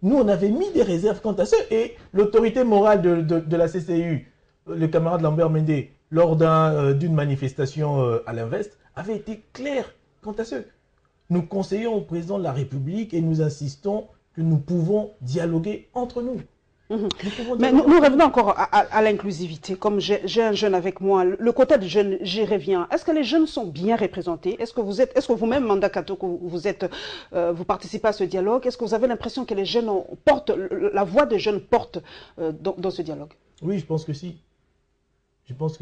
Nous, on avait mis des réserves quant à ça. Et l'autorité morale de la CCU, le camarade Lambert Mende, lors d'une manifestation à l'Invest, avait été clair quant à ça. Nous conseillons au président de la République et nous insistons que nous pouvons dialoguer entre nous. Mais nous revenons encore à l'inclusivité. Comme j'ai un jeune avec moi, le quota de jeunes, j'y reviens. Est-ce que les jeunes sont bien représentés? Est-ce que vous-même, Manda Kato, vous participez à ce dialogue? Est-ce que vous avez l'impression que les jeunes portent, la voix des jeunes porte dans ce dialogue? Oui, je pense que si. Je pense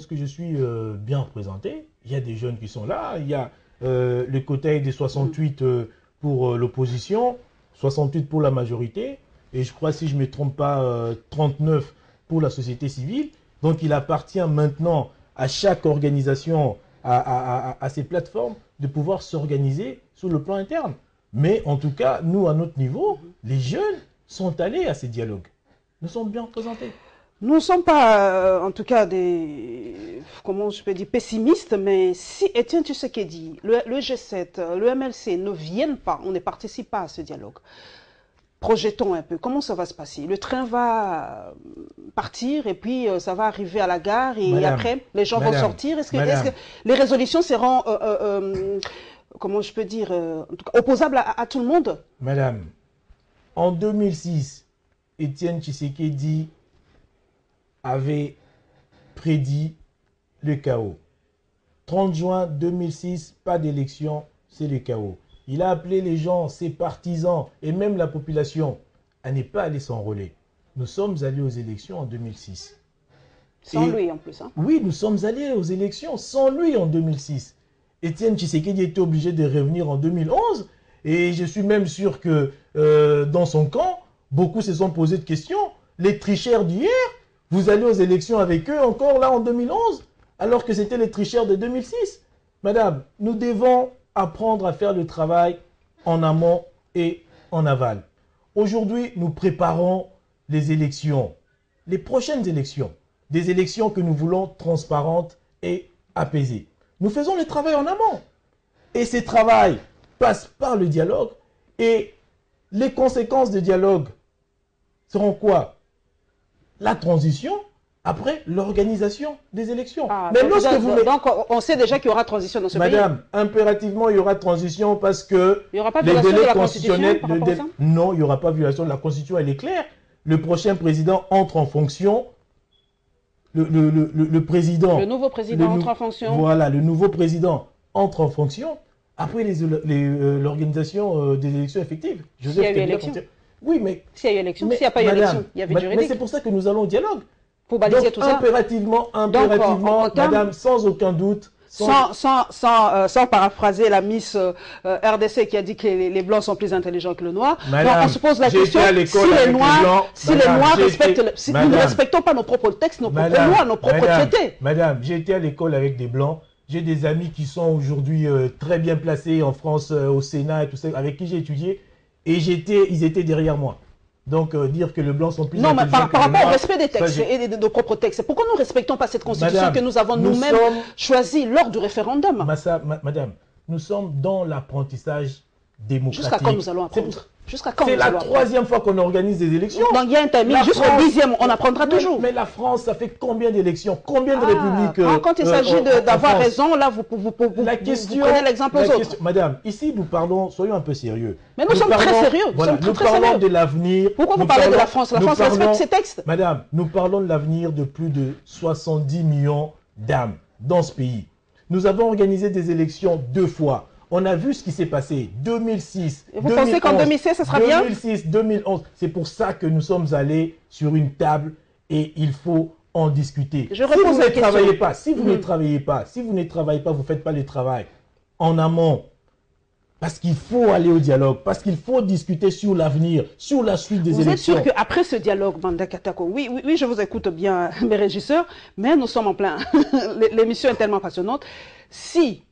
que je suis bien représenté. Il y a des jeunes qui sont là. Il y a le quota des 68 pour l'opposition, 68 pour la majorité. Et je crois, si je ne me trompe pas, 39 pour la société civile. Donc, il appartient maintenant à chaque organisation, à ces plateformes, de pouvoir s'organiser sur le plan interne. Mais en tout cas, nous, à notre niveau, les jeunes sont allés à ces dialogues. Nous sommes bien représentés. Nous ne sommes pas, en tout cas, comment je peux dire, pessimistes, mais si Étienne Tshisekedi, le G7, le MLC ne viennent pas, on ne participe pas à ce dialogue, projetons un peu, comment ça va se passer? Le train va partir et puis ça va arriver à la gare et après les gens vont sortir. Est-ce que les résolutions seront, comment je peux dire, en tout cas, opposables à tout le monde? Madame, en 2006, Étienne Tshisekedi avait prédit le chaos. 30 juin 2006, pas d'élection, c'est le chaos. Il a appelé les gens, ses partisans et même la population à ne pas aller s'enrôler. Nous sommes allés aux élections en 2006. Sans lui en plus. Hein. Oui, nous sommes allés aux élections sans lui en 2006. Étienne Tshisekedi était obligé de revenir en 2011 et je suis même sûr que dans son camp, beaucoup se sont posés de questions. Les tricheurs d'hier, vous allez aux élections avec eux encore là en 2011 alors que c'était les tricheurs de 2006. Madame, nous devons apprendre à faire le travail en amont et en aval. Aujourd'hui, nous préparons les élections, les prochaines élections, des élections que nous voulons transparentes et apaisées. Nous faisons le travail en amont. Et ce travail passe par le dialogue et les conséquences du dialogue seront quoi? La transition. Après, l'organisation des élections. Mais lorsque donc, on sait déjà qu'il y aura transition dans ce pays. Madame, impérativement, il y aura transition parce que il n'y aura pas de violation de la Constitution non, il n'y aura pas de violation de la Constitution, elle est claire. Le prochain président entre en fonction. Le président... Le nouveau président entre en fonction. Voilà, le nouveau président entre en fonction. Après l'organisation des élections effectives. S'il y a eu élection. Oui, mais... S'il y a eu élection, s'il n'y a pas eu élection, il y avait juridique. Mais c'est pour ça que nous allons au dialogue. Pour baliser tout ça. Impérativement, madame, sans aucun doute. Sans paraphraser la Miss RDC qui a dit que les Blancs sont plus intelligents que le Noir. Madame, donc on se pose la question, si les Noirs respectent... Si nous ne respectons pas nos propres textes, nos propres lois, nos propres traités. Madame, j'ai été à l'école avec des Blancs. J'ai des amis qui sont aujourd'hui très bien placés en France, au Sénat et tout ça, avec qui j'ai étudié. Et ils étaient derrière moi. Donc, dire que les Blancs sont plus intelligents mais par rapport au respect des textes et de nos propres textes, pourquoi nous ne respectons pas cette constitution que nous avons nous-mêmes choisie lors du référendum? Madame, nous sommes dans l'apprentissage démocratique. Jusqu'à quand nous allons apprendre? C'est la troisième fois qu'on organise des élections. Donc, il y a un timing. Jusqu'au 10e, on apprendra toujours. Mais la France, ça fait combien d'élections? Combien de républiques? Quand il s'agit d'avoir raison, là, vous prenez l'exemple aux autres. Madame, ici, nous parlons, soyons un peu sérieux. Mais nous sommes très sérieux. Nous parlons de l'avenir. Pourquoi vous parlez de la France? La France respecte ses textes. Madame, nous parlons de l'avenir de plus de 70 millions d'âmes dans ce pays. Nous avons organisé des élections 2 fois. On a vu ce qui s'est passé, 2006, et vous pensez qu'en 2016, ça sera bien? 2006, 2011. C'est pour ça que nous sommes allés sur une table et il faut en discuter. Si vous ne travaillez pas, si vous ne travaillez pas, vous ne faites pas le travail en amont. Parce qu'il faut aller au dialogue, parce qu'il faut discuter sur l'avenir, sur la suite des élections. Vous êtes sûr qu'après ce dialogue, Manda Katako, oui, je vous écoute bien, mes régisseurs, mais nous sommes en plein. L'émission est tellement passionnante. Si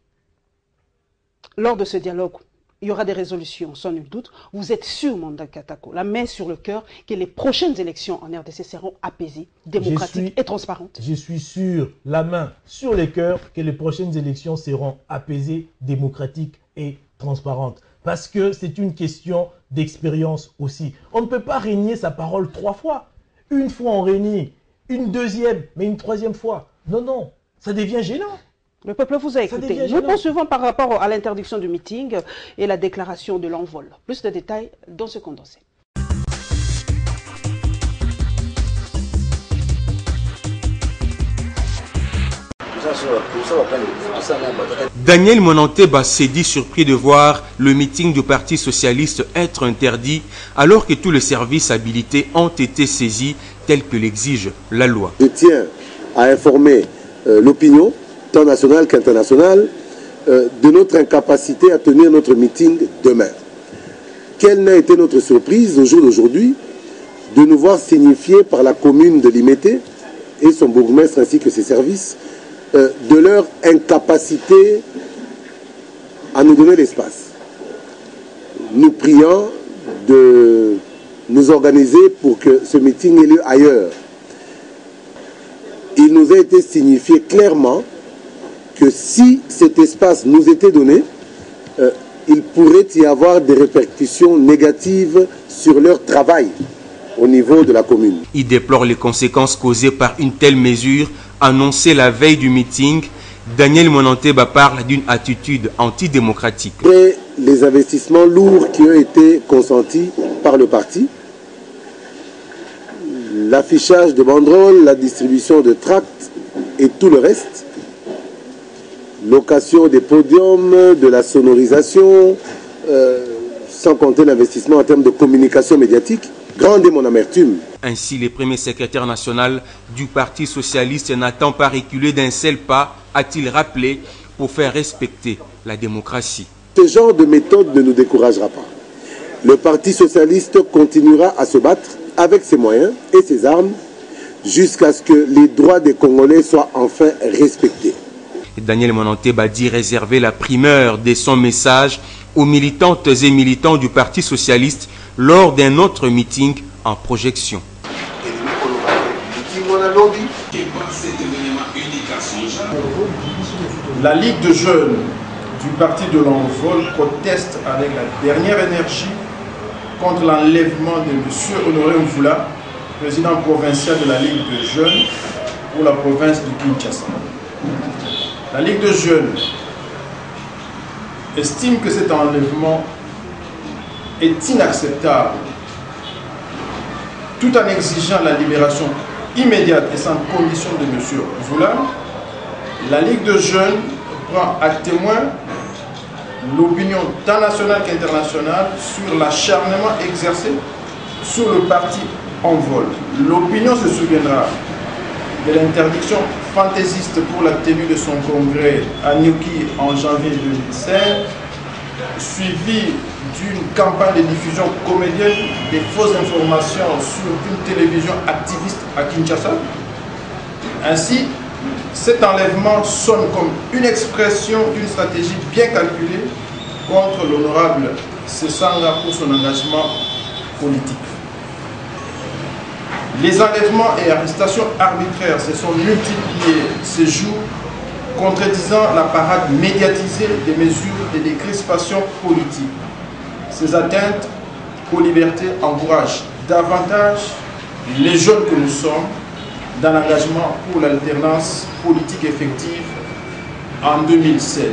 lors de ce dialogue, il y aura des résolutions, sans nul doute. Vous êtes sûr, Manda Katako, la main sur le cœur, que les prochaines élections en RDC seront apaisées, démocratiques et transparentes? Je suis sûr, la main sur le cœur, que les prochaines élections seront apaisées, démocratiques et transparentes. Parce que c'est une question d'expérience aussi. On ne peut pas régner sa parole 3 fois. Une fois on renie, une deuxième, mais une troisième fois. Non, ça devient gênant. Le peuple vous a écouté. Nous poursuivons par rapport à l'interdiction du meeting et la déclaration de l'envol. Plus de détails dans ce condensé. Daniel Monanteba s'est dit surpris de voir le meeting du Parti socialiste être interdit alors que tous les services habilités ont été saisis tel que l'exige la loi. Je tiens à informer l'opinion, tant nationale qu'internationale, de notre incapacité à tenir notre meeting demain. Quelle n'a été notre surprise au jour d'aujourd'hui de nous voir signifier par la commune de Limete et son bourgmestre ainsi que ses services de leur incapacité à nous donner l'espace. Nous prions de nous organiser pour que ce meeting ait lieu ailleurs. Il nous a été signifié clairement que si cet espace nous était donné, il pourrait y avoir des répercussions négatives sur leur travail au niveau de la commune. Il déplore les conséquences causées par une telle mesure annoncée la veille du meeting. Daniel Monanteba parle d'une attitude antidémocratique. Après les investissements lourds qui ont été consentis par le parti, l'affichage de banderoles, la distribution de tracts et tout le reste, location des podiums, de la sonorisation, sans compter l'investissement en termes de communication médiatique, grande est mon amertume. Ainsi, le premier secrétaire national du Parti socialiste n'attend pas reculer d'un seul pas, a-t-il rappelé, pour faire respecter la démocratie. Ce genre de méthode ne nous découragera pas. Le Parti socialiste continuera à se battre avec ses moyens et ses armes jusqu'à ce que les droits des Congolais soient enfin respectés. Daniel Monanteba dit réserver la primeur de son message aux militantes et militants du Parti socialiste lors d'un autre meeting en projection. La Ligue de jeunes du Parti de l'Envol proteste avec la dernière énergie contre l'enlèvement de M. Honoré Mvula, président provincial de la Ligue de jeunes pour la province de Kinshasa. La Ligue de jeunes estime que cet enlèvement est inacceptable, tout en exigeant la libération immédiate et sans condition de M. Mvula. La Ligue de jeunes prend à témoin l'opinion tant nationale qu'internationale sur l'acharnement exercé sur le parti Envol. L'opinion se souviendra de l'interdiction fantaisiste pour la tenue de son congrès à Nyoki en janvier 2016, suivie d'une campagne de diffusion comédienne des fausses informations sur une télévision activiste à Kinshasa. Ainsi, cet enlèvement sonne comme une expression d'une stratégie bien calculée contre l'honorable Sessanga pour son engagement politique. Les enlèvements et arrestations arbitraires se sont multipliés ces jours, contredisant la parade médiatisée des mesures de décrispation politique. Ces atteintes aux libertés encouragent davantage les jeunes que nous sommes dans l'engagement pour l'alternance politique effective en 2016.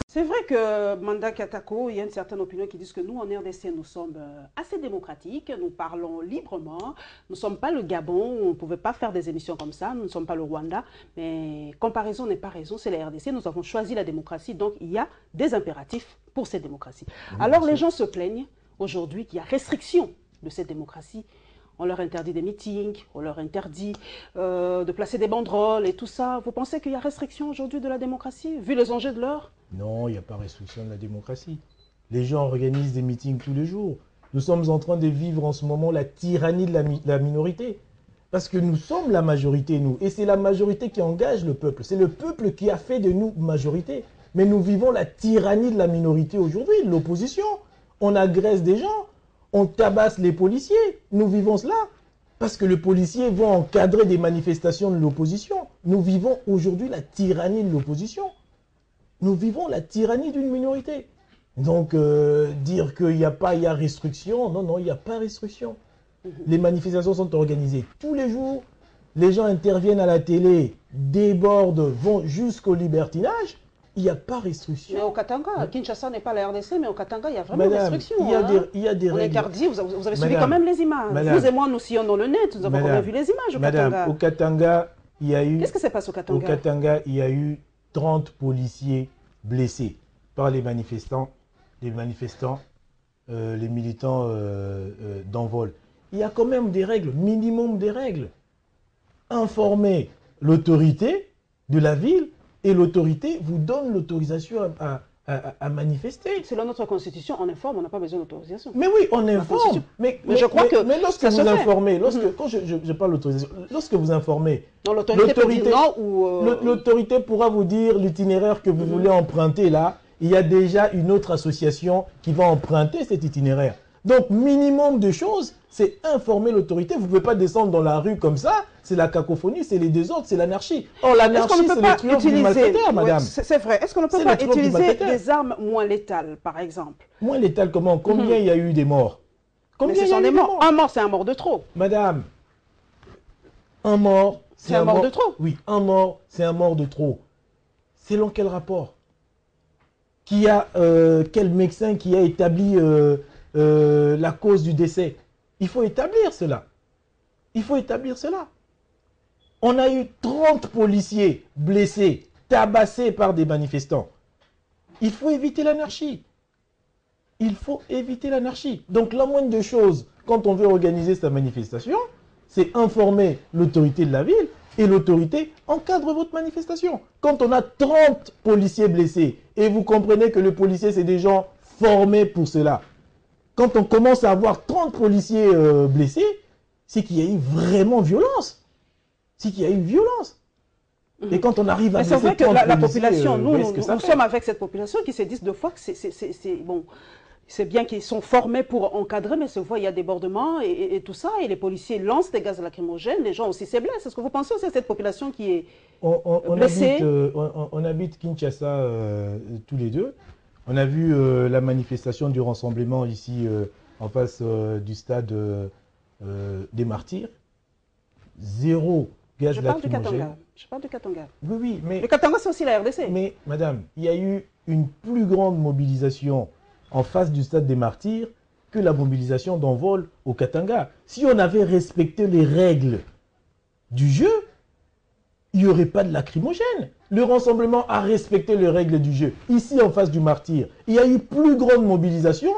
C'est vrai que Manda Katako, il y a une certaine opinion qui dit que nous, en RDC, nous sommes assez démocratiques, nous parlons librement, nous ne sommes pas le Gabon, on ne pouvait pas faire des émissions comme ça, nous ne sommes pas le Rwanda, mais comparaison n'est pas raison, c'est la RDC, nous avons choisi la démocratie, donc il y a des impératifs pour cette démocratie. Oui, alors les gens se plaignent aujourd'hui qu'il y a restriction de cette démocratie. On leur interdit des meetings, on leur interdit de placer des banderoles et tout ça. Vous pensez qu'il y a restriction aujourd'hui de la démocratie, vu les enjeux de l'heure? Non, il n'y a pas restriction de la démocratie. Les gens organisent des meetings tous les jours. Nous sommes en train de vivre en ce moment la tyrannie de la minorité. Parce que nous sommes la majorité, nous. Et c'est la majorité qui engage le peuple. C'est le peuple qui a fait de nous majorité. Mais nous vivons la tyrannie de la minorité aujourd'hui, de l'opposition. On agresse des gens. On tabasse les policiers. Nous vivons cela parce que les policiers vont encadrer des manifestations de l'opposition. Nous vivons aujourd'hui la tyrannie de l'opposition. Nous vivons la tyrannie d'une minorité. Donc, dire qu'il n'y a pas, il y a restriction, non, non, il n'y a pas restriction. Les manifestations sont organisées tous les jours. Les gens interviennent à la télé, débordent, vont jusqu'au libertinage. Il n'y a pas restriction. Mais au Katanga, Kinshasa n'est pas la RDC, mais au Katanga, il y a vraiment restriction. Il y a des on règles. interdit, vous avez suivi quand même les images. Vous et moi, nous sillonnons le net, nous avons quand même vu les images au Katanga. Au Katanga, il y a eu... Qu'est-ce qui se passe au Katanga? Au Katanga, il y a eu 30 policiers blessés par les manifestants, les militants d'Envol. Il y a quand même des règles, minimum des règles. Informer l'autorité de la ville et l'autorité vous donne l'autorisation à manifester. Selon notre constitution, on informe, on n'a pas besoin d'autorisation. Mais oui, on informe. Mais je crois que lorsque vous informez, quand je parle d'autorisation, lorsque vous informez, l'autorité pourra vous dire l'itinéraire que vous voulez emprunter là. Il y a déjà une autre association qui va emprunter cet itinéraire. Donc, minimum de choses, c'est informer l'autorité. Vous ne pouvez pas descendre dans la rue comme ça. C'est la cacophonie, c'est les désordres, c'est l'anarchie. Or, l'anarchie, c'est le triomphe du malfaiteur, madame. C'est vrai. Est-ce qu'on ne peut pas utiliser des armes moins létales, par exemple? Moins létales comment? Combien il y a eu des morts? Combien ce sont des morts? Un mort, c'est un mort de trop. Madame, un mort, c'est un mort de trop. Oui, un mort, c'est un mort de trop. Selon quel rapport? Quel médecin qui a établi la cause du décès? Il faut établir cela. Il faut établir cela. On a eu 30 policiers blessés, tabassés par des manifestants. Il faut éviter l'anarchie. Il faut éviter l'anarchie. Donc la moindre des choses, quand on veut organiser sa manifestation, c'est informer l'autorité de la ville et l'autorité encadre votre manifestation. Quand on a 30 policiers blessés, et vous comprenez que le policier, c'est des gens formés pour cela. Quand on commence à avoir 30 policiers blessés, c'est qu'il y a eu vraiment violence. C'est qu'il y a eu violence. Et quand on arrive à blesser 30 policiers... C'est vrai que la population, nous sommes avec cette population qui se disent deux fois que c'est bon... C'est bien qu'ils sont formés pour encadrer, mais se voit, il y a débordement et tout ça, et les policiers lancent des gaz lacrymogènes, les gens aussi se blessent. Est-ce que vous pensez aussi à cette population qui est blessée? On habite Kinshasa tous les deux. On a vu la manifestation du rassemblement ici en face du stade des Martyrs. Zéro gaz lacrymogène. Je parle du Katanga. Oui, oui, mais... Le Katanga, c'est aussi la RDC. Mais, madame, il y a eu une plus grande mobilisation en face du stade des Martyrs que la mobilisation d'envol au Katanga. Si on avait respecté les règles du jeu, il n'y aurait pas de lacrymogène. Le rassemblement a respecté les règles du jeu. Ici, en face du Martyr, il y a eu plus grande mobilisation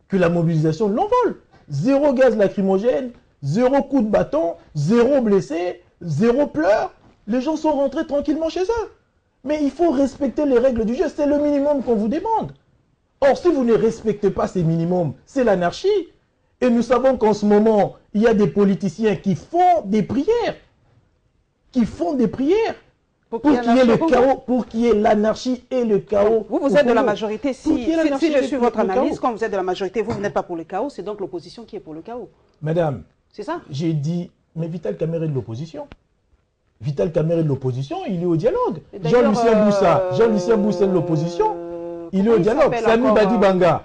que la mobilisation de l'envol. Zéro gaz lacrymogène, zéro coup de bâton, zéro blessé, zéro pleurs. Les gens sont rentrés tranquillement chez eux. Mais il faut respecter les règles du jeu. C'est le minimum qu'on vous demande. Or, si vous ne respectez pas ces minimums, c'est l'anarchie. Et nous savons qu'en ce moment, il y a des politiciens qui font des prières. Pour qu'il y ait le chaos, pour qu'il y ait l'anarchie et le chaos. Vous êtes de la majorité. Si je suis votre analyse, quand vous êtes de la majorité, vous n'êtes pas pour le chaos, c'est donc l'opposition qui est pour le chaos. Madame, c'est ça? J'ai dit, mais Vital Kamerhe est de l'opposition. Vital Kamerhe est de l'opposition, il est au dialogue. Jean-Lucien Boussa est de l'opposition. Il est au dialogue. Sami Badi Banga,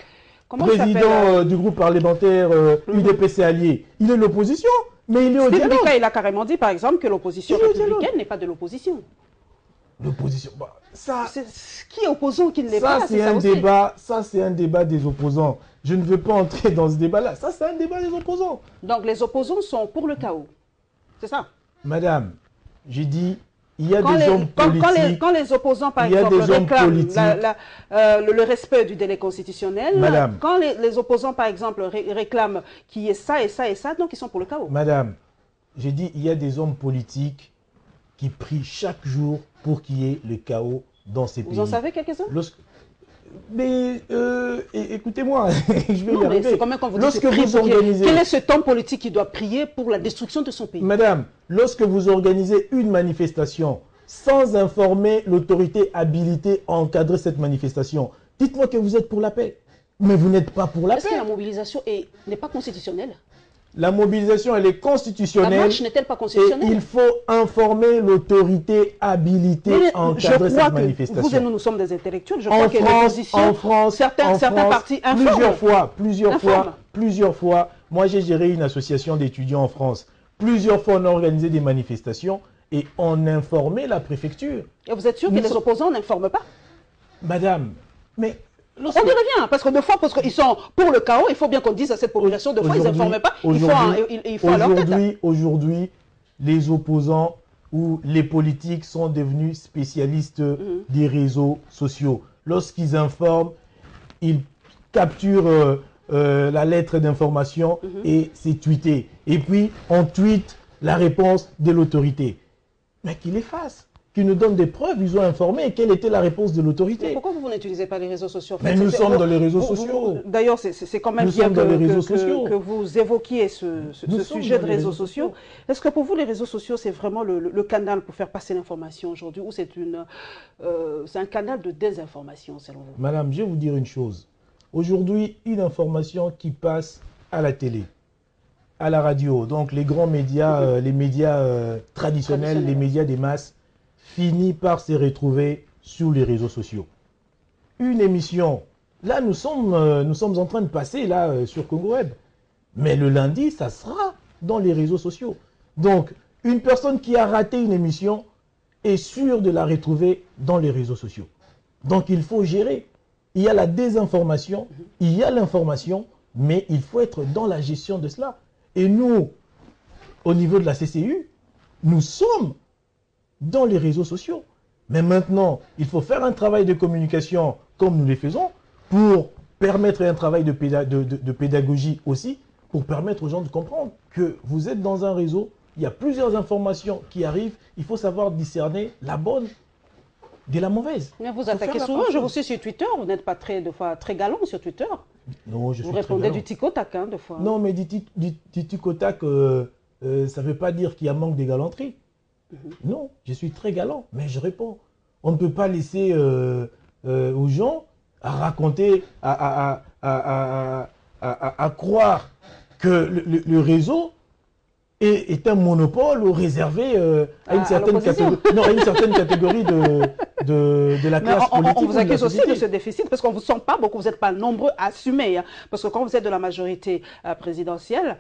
président du groupe parlementaire UDPC allié, il est de l'opposition, mais il est au dialogue. Il a carrément dit, par exemple, que l'opposition républicaine n'est pas de l'opposition. L'opposition, ça... Qui est opposant, qui ne l'est pas, ça c'est un débat des opposants. Je ne veux pas entrer dans ce débat-là. Ça, c'est un débat des opposants. Donc, les opposants sont pour le chaos. C'est ça? Madame, j'ai dit... Il y a des hommes politiques. Quand les opposants, par exemple, réclament le respect du délai constitutionnel, Madame, quand les opposants, par exemple, réclament qu'il y ait ça et ça et ça, donc ils sont pour le chaos. Madame, j'ai dit il y a des hommes politiques qui prient chaque jour pour qu'il y ait le chaos dans ces pays. Vous en savez quelques-uns? Mais écoutez-moi, je vais y arriver. C'est quand même quand vous dites vous organisez... Quel est cet homme politique qui doit prier pour la destruction de son pays? Madame, lorsque vous organisez une manifestation sans informer l'autorité habilitée à encadrer cette manifestation, dites-moi que vous êtes pour la paix. Mais vous n'êtes pas pour la paix. Est-ce que la mobilisation n'est pas constitutionnelle? La mobilisation, elle est constitutionnelle. La marche n'est-elle pas constitutionnelle? Et il faut informer l'autorité habilitée à encadrer cette manifestation. Vous et nous sommes des intellectuels. Je crois que l'opposition, en France, certains partis informent. Plusieurs fois, moi j'ai géré une association d'étudiants en France. Plusieurs fois, on a organisé des manifestations et on informait la préfecture. Et vous êtes sûr que les opposants n'informent pas? Madame, mais... On dirait bien, parce que deux fois, parce qu'ils sont pour le chaos, il faut bien qu'on dise à cette population, deux fois, ils n'informent pas, il faut à leur tête. Aujourd'hui, les opposants ou les politiques sont devenus spécialistes des réseaux sociaux. Lorsqu'ils informent, ils capturent la lettre d'information et c'est tweeté. Et puis, on tweet la réponse de l'autorité. Mais qu'ils les fassent. Qui nous donnent des preuves, ils ont informé quelle était la réponse de l'autorité. Pourquoi vous n'utilisez pas les réseaux sociaux? Mais nous sommes dans les réseaux sociaux. D'ailleurs, c'est quand même bien que vous évoquiez ce sujet de réseaux sociaux. Est-ce que pour vous, les réseaux sociaux, c'est vraiment le canal pour faire passer l'information aujourd'hui, ou c'est un canal de désinformation, selon vous? Madame, je vais vous dire une chose. Aujourd'hui, une information qui passe à la télé, à la radio, donc les grands médias, les médias traditionnels, les médias des masses, finit par se retrouver sur les réseaux sociaux. Une émission, là nous sommes en train de passer là sur Congo Web, mais le lundi, ça sera dans les réseaux sociaux. Donc, une personne qui a raté une émission est sûre de la retrouver dans les réseaux sociaux. Donc, il faut gérer. Il y a la désinformation, il y a l'information, mais il faut être dans la gestion de cela. Et nous, au niveau de la CCU, nous sommes dans les réseaux sociaux. Mais maintenant, il faut faire un travail de communication comme nous le faisons pour permettre un travail de pédagogie aussi, pour permettre aux gens de comprendre que vous êtes dans un réseau, il y a plusieurs informations qui arrivent, il faut savoir discerner la bonne de la mauvaise. Mais vous attaquez souvent, je vous suis sur Twitter, vous n'êtes pas très galant sur Twitter. Non, je suis vous répondez du tic-au-tac, hein, des fois. Non, mais du tic-au-tac, ça ne veut pas dire qu'il y a manque de galanterie. Non, je suis très galant, mais je réponds. On ne peut pas laisser aux gens à raconter, à croire que le réseau est un monopole réservé à une certaine catégorie de la classe politique. On vous accuse aussi de ce déficit parce qu'on ne vous sent pas beaucoup, vous n'êtes pas nombreux à assumer. Hein, parce que quand vous êtes de la majorité présidentielle,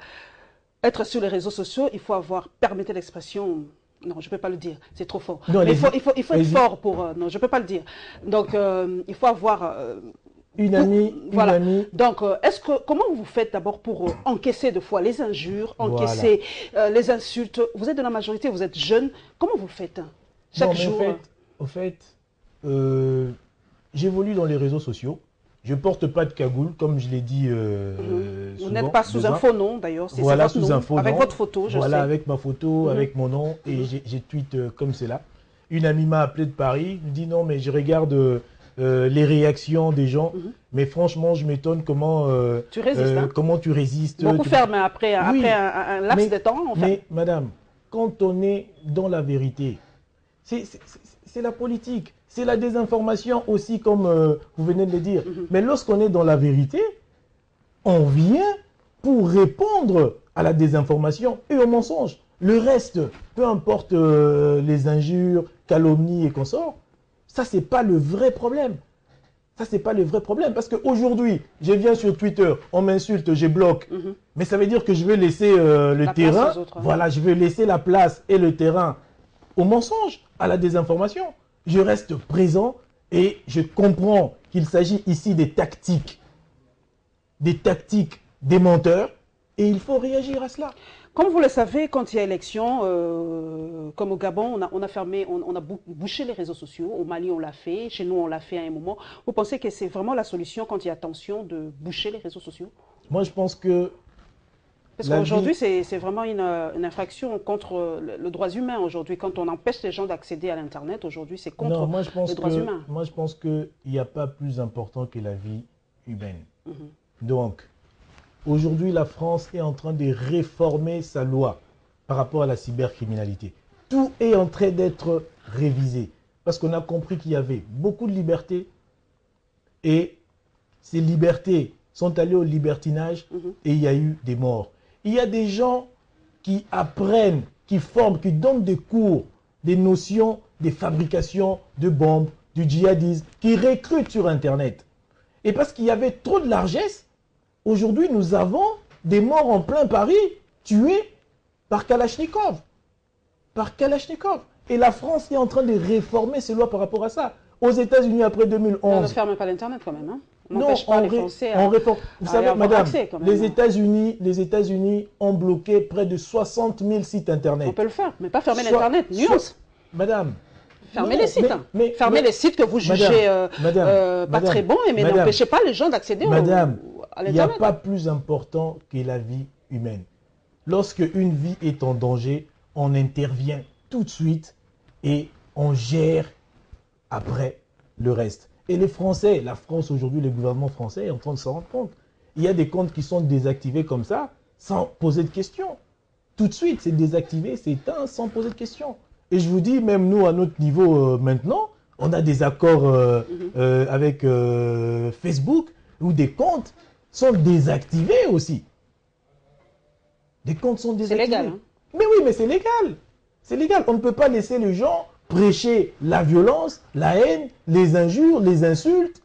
être sur les réseaux sociaux, il faut avoir, permettez l'expression, non, je ne peux pas le dire, c'est trop fort. Non, il faut être fort pour... non, je ne peux pas le dire. Donc, il faut avoir... Une amie. Donc, comment vous faites d'abord pour encaisser de fois les injures, encaisser les insultes? Vous êtes de la majorité, vous êtes jeune. Comment vous faites chaque jour? Au fait, j'évolue dans les réseaux sociaux. Je ne porte pas de cagoule, comme je l'ai dit souvent. Vous n'êtes pas sous un faux nom, d'ailleurs. Voilà, sous un faux nom. Avec votre photo, je sais. Voilà, avec ma photo, avec mon nom, et j'ai tweet comme cela. Une amie m'a appelé de Paris, me dit non, mais je regarde... les réactions des gens, mais franchement, je m'étonne comment tu résistes. Comment tu résistes. Beaucoup faire, mais après un laps de temps. En fait. Mais madame, quand on est dans la vérité, c'est la politique, c'est la désinformation aussi, comme vous venez de le dire. Mais lorsqu'on est dans la vérité, on vient pour répondre à la désinformation et au mensonge. Le reste, peu importe les injures, calomnies et consorts, ça, ce n'est pas le vrai problème. Ça, ce n'est pas le vrai problème. Parce qu'aujourd'hui, je viens sur Twitter, on m'insulte, je bloque. Mais ça veut dire que je vais laisser le terrain. Voilà, je vais laisser la place et le terrain au mensonge, à la désinformation. Je reste présent et je comprends qu'il s'agit ici des tactiques des menteurs. Et il faut réagir à cela. Comme vous le savez, quand il y a élection, comme au Gabon, on a bouché les réseaux sociaux. Au Mali, on l'a fait. Chez nous, on l'a fait à un moment. Vous pensez que c'est vraiment la solution quand il y a tension de boucher les réseaux sociaux? Moi, je pense que... Parce qu'aujourd'hui, c'est vraiment une infraction contre le droit humain. Aujourd'hui, quand on empêche les gens d'accéder à l'Internet, aujourd'hui, c'est contre les droits humains. Moi, je pense qu'il n'y a pas plus important que la vie humaine. Donc... Aujourd'hui, la France est en train de réformer sa loi par rapport à la cybercriminalité. Tout est en train d'être révisé parce qu'on a compris qu'il y avait beaucoup de libertés et ces libertés sont allées au libertinage et il y a eu des morts. Il y a des gens qui apprennent, qui forment, qui donnent des cours, des notions, des fabrications de bombes, du djihadisme, qui recrutent sur Internet. Et parce qu'il y avait trop de largesse, aujourd'hui, nous avons des morts en plein Paris tués par Kalachnikov. Et la France est en train de réformer ses lois par rapport à ça. Aux États-Unis, après 2011... On ne ferme pas l'Internet quand même. Hein. On n'empêche pas les Français à réforme. Vous savez, madame, les États-Unis ont bloqué près de 60 000 sites Internet. On peut le faire, mais pas fermer l'Internet. Nuance. Madame... Fermez les sites. Fermez les sites que vous jugez pas très bons, mais n'empêchez pas les gens d'accéder à l'Internet. Il n'y a pas plus important que la vie humaine. Lorsque une vie est en danger, on intervient tout de suite et on gère après le reste. Et les Français, la France aujourd'hui, le gouvernement français est en train de s'en rendre compte. Il y a des comptes qui sont désactivés comme ça, sans poser de questions. Tout de suite, c'est désactivé, c'est éteint, sans poser de questions. Et je vous dis, même nous, à notre niveau maintenant, on a des accords avec Facebook. ou des comptes sont désactivés aussi. Des comptes sont désactivés. C'est légal. Hein? Mais oui, mais c'est légal. C'est légal. On ne peut pas laisser les gens prêcher la violence, la haine, les injures, les insultes,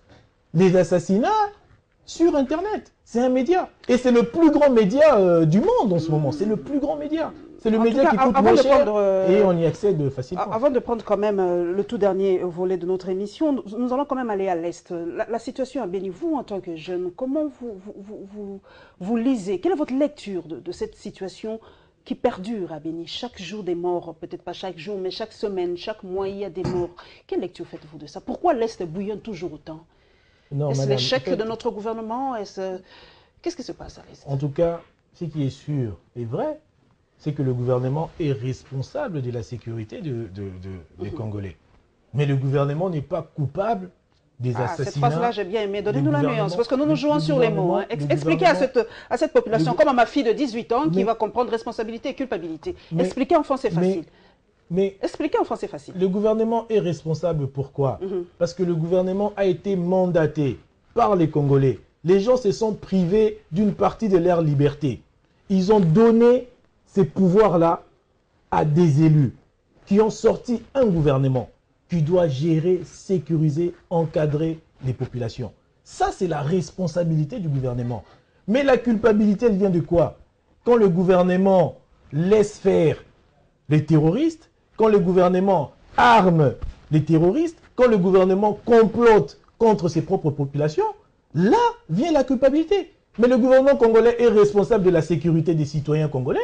les assassinats sur Internet. C'est un média. Et c'est le plus grand média du monde en ce moment. C'est le plus grand média. C'est le média qui coûte moins cher et on y accède facilement. Avant de prendre quand même le tout dernier volet de notre émission, nous allons quand même aller à l'Est. La situation à Béni, vous en tant que jeune, comment vous lisez? Quelle est votre lecture de cette situation qui perdure à Béni? Chaque jour des morts, peut-être pas chaque jour, mais chaque semaine, chaque mois, il y a des morts. Quelle lecture faites-vous de ça? Pourquoi l'Est bouillonne toujours autant? Est-ce l'échec de notre gouvernement? Qu'est-ce qui se passe à l'Est? En tout cas, ce qui est sûr et vrai, c'est que le gouvernement est responsable de la sécurité des Congolais. Mais le gouvernement n'est pas coupable des assassinats. Cette phrase-là, j'ai bien aimé. Donnez-nous la nuance, parce que nous nous jouons sur les mots. Hein. Expliquez à cette population, comme à ma fille de 18 ans, qui va comprendre responsabilité et culpabilité. Expliquez en français facile. Expliquez en français facile. Le gouvernement est responsable, pourquoi? Parce que le gouvernement a été mandaté par les Congolais. Les gens se sont privés d'une partie de leur liberté. Ils ont donné ces pouvoirs-là à des élus qui ont sorti un gouvernement qui doit gérer, sécuriser, encadrer les populations. Ça, c'est la responsabilité du gouvernement. Mais la culpabilité, elle vient de quoi? Quand le gouvernement laisse faire les terroristes, quand le gouvernement arme les terroristes, quand le gouvernement complote contre ses propres populations, là vient la culpabilité. Mais le gouvernement congolais est responsable de la sécurité des citoyens congolais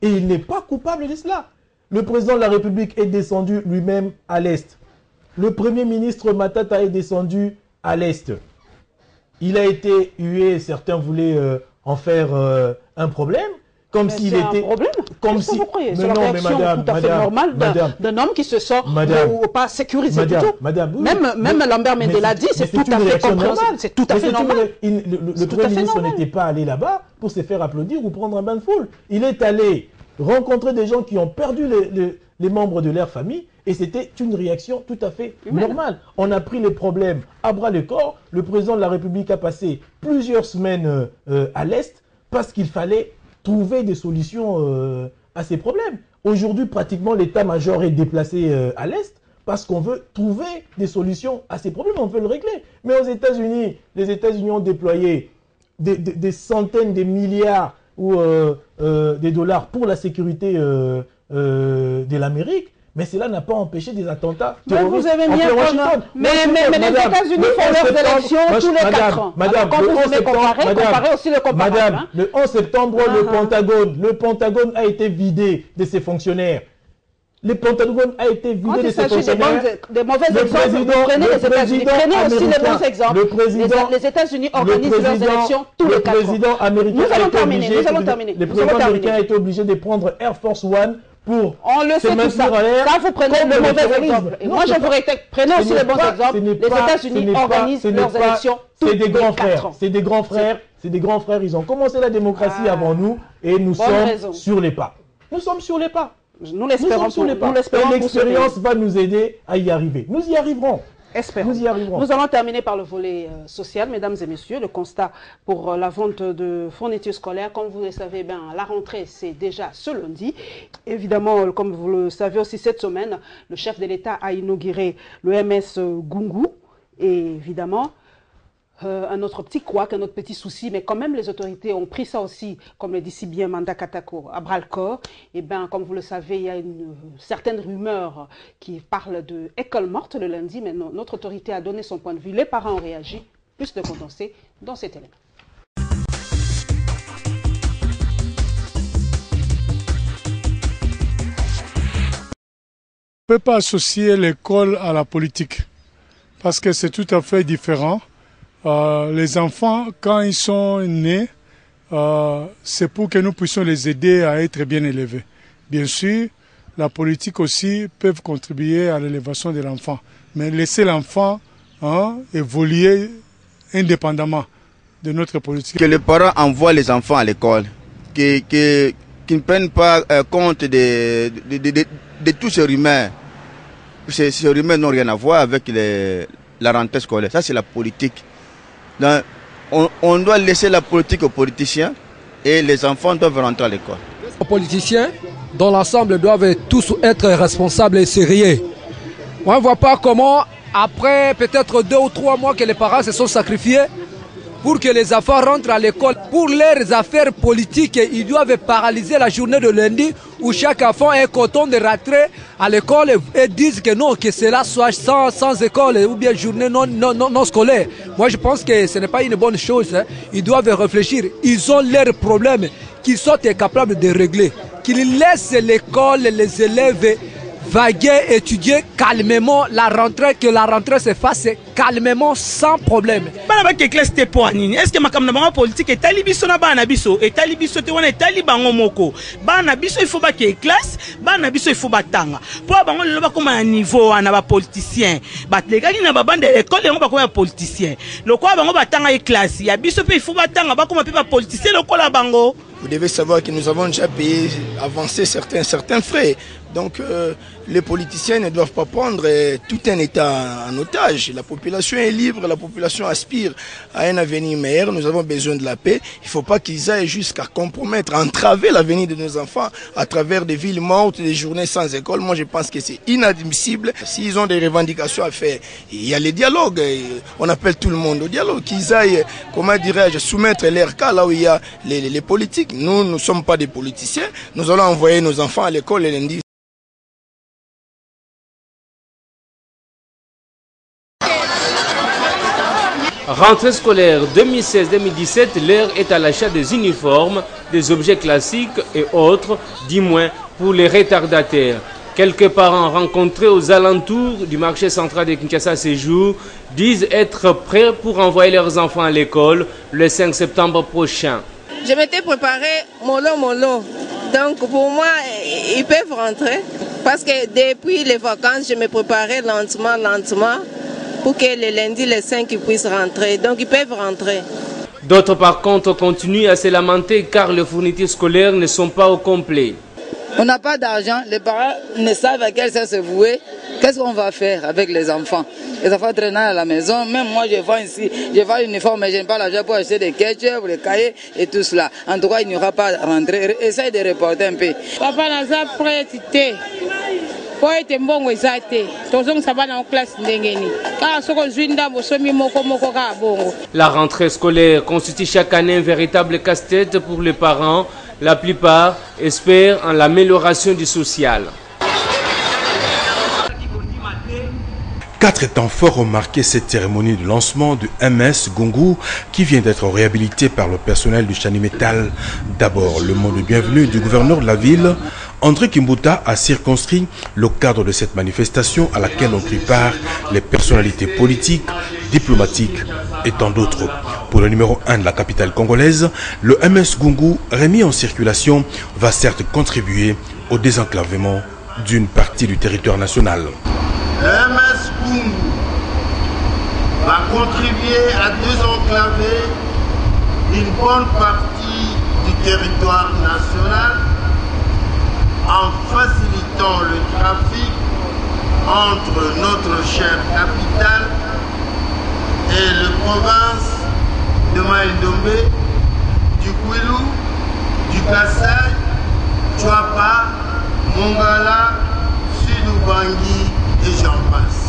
et il n'est pas coupable de cela. Le président de la République est descendu lui-même à l'Est. Le premier ministre Matata est descendu à l'Est. Il a été hué, certains voulaient en faire un problème. Comme s'il était. Un problème. Comme si. Vous croyez? C'est la réaction tout à fait normale d'un homme qui se sent pas sécurisé du tout. Même Lambert Mende l'a dit, c'est tout à fait compréhensible. C'est tout à fait normal. Le Premier ministre n'était pas allé là-bas pour se faire applaudir ou prendre un bain de foule. Il est allé rencontrer des gens qui ont perdu les membres de leur famille et c'était une réaction tout à fait normale. On a pris les problèmes à bras le corps. Le président de la République a passé plusieurs semaines à l'Est parce qu'il fallait trouver des solutions à ces problèmes. Aujourd'hui, pratiquement, l'état-major est déplacé à l'Est parce qu'on veut trouver des solutions à ces problèmes, on veut le régler. Mais aux États-Unis, les États-Unis ont déployé des centaines de milliards ou des dollars pour la sécurité de l'Amérique. Mais cela n'a pas empêché des attentats terroristes. Vous avez mis mais les États-Unis font leurs élections tous les 4 ans. Madame, quand vous voulez comparer aussi le comparable. Madame, le 11 septembre, le Pentagone a été vidé de ses fonctionnaires. Le Pentagone a été vidé de ses fonctionnaires. Des mauvais exemples, vous prenez les États-Unis. Prenez aussi les bons exemples. Les États-Unis organisent leurs élections tous les 4 ans. Le président américain a été obligé de prendre Air Force One pour on le sait tout ça. Quand vous prenez le mauvais exemple, et moi je vous répète, prenez aussi les bons exemples. Les États-Unis organisent leurs élections tous les 4 ans. C'est des grands frères. C'est des grands frères. Ils ont commencé la démocratie avant nous et nous sommes sur les pas. Nous sommes sur les pas. Nous l'espérons sur les pas. Et l'expérience va nous aider à y arriver. Nous y arriverons. Espérons. Nous y arriverons. Nous allons terminer par le volet social, mesdames et messieurs. Le constat pour la vente de fournitures scolaires. Comme vous le savez, la rentrée, c'est déjà ce lundi. Évidemment, comme vous le savez aussi, cette semaine, le chef de l'État a inauguré le MS Gungu. Et évidemment, un autre petit couac, un autre petit souci, mais quand même les autorités ont pris ça aussi, comme le dit si bien Manda Katako, à bras-le-corps. Et bien, comme vous le savez, il y a une certaine rumeur qui parle de école morte le lundi, mais notre autorité a donné son point de vue. Les parents ont réagi, plus de condensé dans cet élément. On ne peut pas associer l'école à la politique, parce que c'est tout à fait différent. Les enfants, quand ils sont nés, c'est pour que nous puissions les aider à être bien élevés. Bien sûr, la politique aussi peut contribuer à l'élévation de l'enfant, mais laisser l'enfant évoluer indépendamment de notre politique. Que les parents envoient les enfants à l'école, qu'ils ne prennent pas compte de tous ces rumeurs. Ces rumeurs n'ont rien à voir avec la rentrée scolaire. Ça, c'est la politique. Donc, on doit laisser la politique aux politiciens et les enfants doivent rentrer à l'école. Les politiciens, dans l'ensemble, doivent tous être responsables et sérieux. On ne voit pas comment, après peut-être 2 ou 3 mois que les parents se sont sacrifiés pour que les enfants rentrent à l'école. Pour leurs affaires politiques, ils doivent paralyser la journée de lundi où chaque enfant est content de rentrer à l'école et disent que non, que cela soit sans école ou bien journée non scolaire. Moi je pense que ce n'est pas une bonne chose. Ils doivent réfléchir. Ils ont leurs problèmes qu'ils sont incapables de régler. Qu'ils laissent l'école, les élèves vaguer, étudier calmement la rentrée, que la rentrée se fasse calmement, sans problème. Est-ce que ma politique est talibiso na bana biso et talibiso te wana talibango moko bana biso il faut ba que classe bana biso il faut batanga po bango le ba comme un niveau wana ba politicien bat les gars na ba bande école ngo ba comme politicien le quoi bango batanga e classe ya biso pe il faut batanga ba comme pe politicien le ko la bango. Vous devez savoir que nous avons déjà payé, avancé certains frais. Donc les politiciens ne doivent pas prendre tout un État en otage. La population est libre, la population aspire à un avenir meilleur. Nous avons besoin de la paix. Il ne faut pas qu'ils aillent jusqu'à compromettre, entraver l'avenir de nos enfants à travers des villes mortes, des journées sans école. Moi je pense que c'est inadmissible. S'ils ont des revendications à faire, il y a les dialogues. On appelle tout le monde au dialogue. Qu'ils aillent, comment dirais-je, soumettre leur cas là où il y a les politiques. Nous ne sommes pas des politiciens. Nous allons envoyer nos enfants à l'école le lundi. Rentrée scolaire 2016-2017, l'heure est à l'achat des uniformes, des objets classiques et autres, du moins pour les retardataires. Quelques parents rencontrés aux alentours du marché central de Kinshasa ces jours disent être prêts pour envoyer leurs enfants à l'école le 5 septembre prochain. Je m'étais préparé mollo. Donc pour moi, ils peuvent rentrer parce que depuis les vacances, je me préparais lentement. Pour que le lundi, les 5 ils puissent rentrer. Donc ils peuvent rentrer. D'autres par contre continuent à se lamenter car les fournitures scolaires ne sont pas au complet. On n'a pas d'argent, les parents ne savent à quel sens se vouer. Qu'est-ce qu'on va faire avec les enfants? Les enfants traînent à la maison, même moi je vends ici, je vends l'uniforme mais je n'ai pas l'argent pour acheter des ketchup, des cahiers et tout cela. En tout cas, il n'y aura pas de rentrée. Essaye de reporter un peu. Papa n'a pas prêt. La rentrée scolaire constitue chaque année un véritable casse-tête pour les parents. La plupart espèrent en l'amélioration du social. 4 temps forts ont marqué cette cérémonie de lancement du MS Gungu qui vient d'être réhabilité par le personnel du Chani Metal. D'abord, le mot de bienvenue du gouverneur de la ville, André Kimbuta, a circonscrit le cadre de cette manifestation à laquelle ont pris part les personnalités politiques, diplomatiques et tant d'autres. Pour le numéro 1 de la capitale congolaise, le MS Gungu remis en circulation va certes contribuer au désenclavement d'une partie du territoire national. Le MS Gungu va contribuer à désenclaver une bonne partie du territoire national en facilitant le trafic entre notre chère capitale et les provinces de Maïdombe, du Kwilu, du Kassai, Chouapa, Mongala, Sud-Ubangi et j'en passe.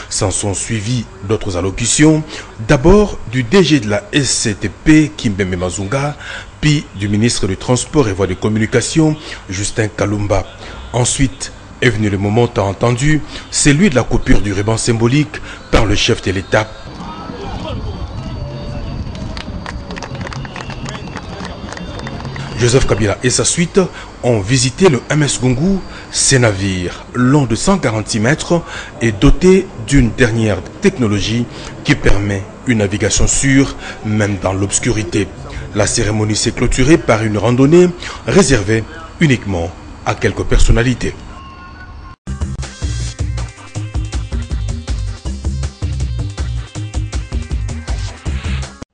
S'en sont suivis d'autres allocutions, d'abord du DG de la SCTP, Kimbembe Mazunga, puis du ministre du Transport et Voies de Communication, Justin Kalumba. Ensuite est venu le moment tant entendu, celui de la coupure du ruban symbolique par le chef de l'État. Joseph Kabila et sa suite ont visité le MS Gungu. Ces navires, long de 146 mètres, est doté d'une dernière technologie qui permet une navigation sûre, même dans l'obscurité. La cérémonie s'est clôturée par une randonnée réservée uniquement à quelques personnalités.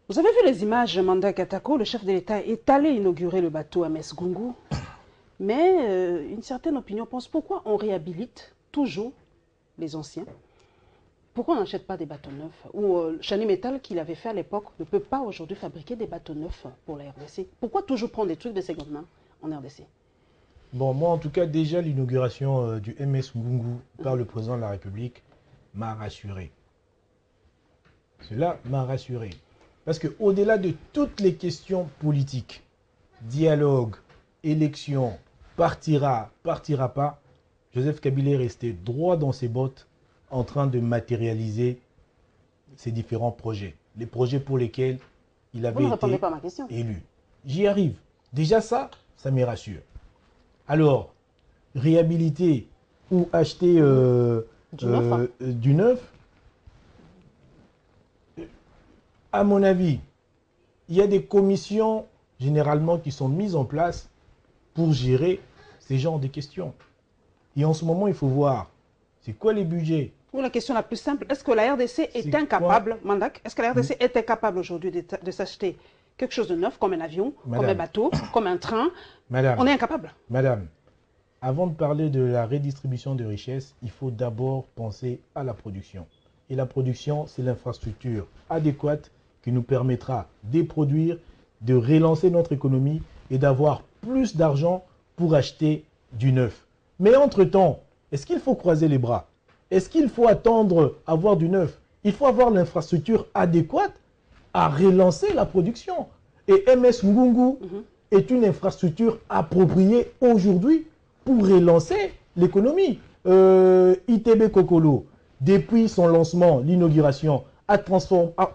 Vous avez vu les images, Manda Katako, le chef de l'État est allé inaugurer le bateau MS Gungu. Mais une certaine opinion pense pourquoi on réhabilite toujours les anciens. Pourquoi on n'achète pas des bateaux neufs? Ou Chani Metal, qu'il avait fait à l'époque, ne peut pas aujourd'hui fabriquer des bateaux neufs pour la RDC? Pourquoi toujours prendre des trucs de seconde main en RDC? Bon, moi, en tout cas, déjà, l'inauguration du MS Ngungu par le président de la République m'a rassuré. Cela m'a rassuré. Parce qu'au-delà de toutes les questions politiques, dialogue, élection, partira, partira pas, Joseph Kabila est resté droit dans ses bottes en train de matérialiser ses différents projets. Les projets pour lesquels il avait été pas à ma question. élu. J'y arrive. Déjà ça me rassure. Alors, réhabiliter ou acheter du neuf, à mon avis, il y a des commissions généralement qui sont mises en place pour gérer ces genres de questions. Et en ce moment, il faut voir, c'est quoi les budgets? Ou la question la plus simple, est-ce que la RDC est incapable, Mandak, est-ce que la RDC est incapable aujourd'hui de s'acheter quelque chose de neuf, comme un avion, comme un bateau, comme un train? Madame, on est incapable. Madame, avant de parler de la redistribution de richesses, il faut d'abord penser à la production. Et la production, c'est l'infrastructure adéquate qui nous permettra de produire, de relancer notre économie et d'avoir plus d'argent pour acheter du neuf. Mais entre-temps, est-ce qu'il faut croiser les bras? Est-ce qu'il faut attendre avoir du neuf? Il faut avoir l'infrastructure adéquate à relancer la production. Et MS Ngungu est une infrastructure appropriée aujourd'hui pour relancer l'économie. ITB Kokolo, depuis son lancement, l'inauguration, a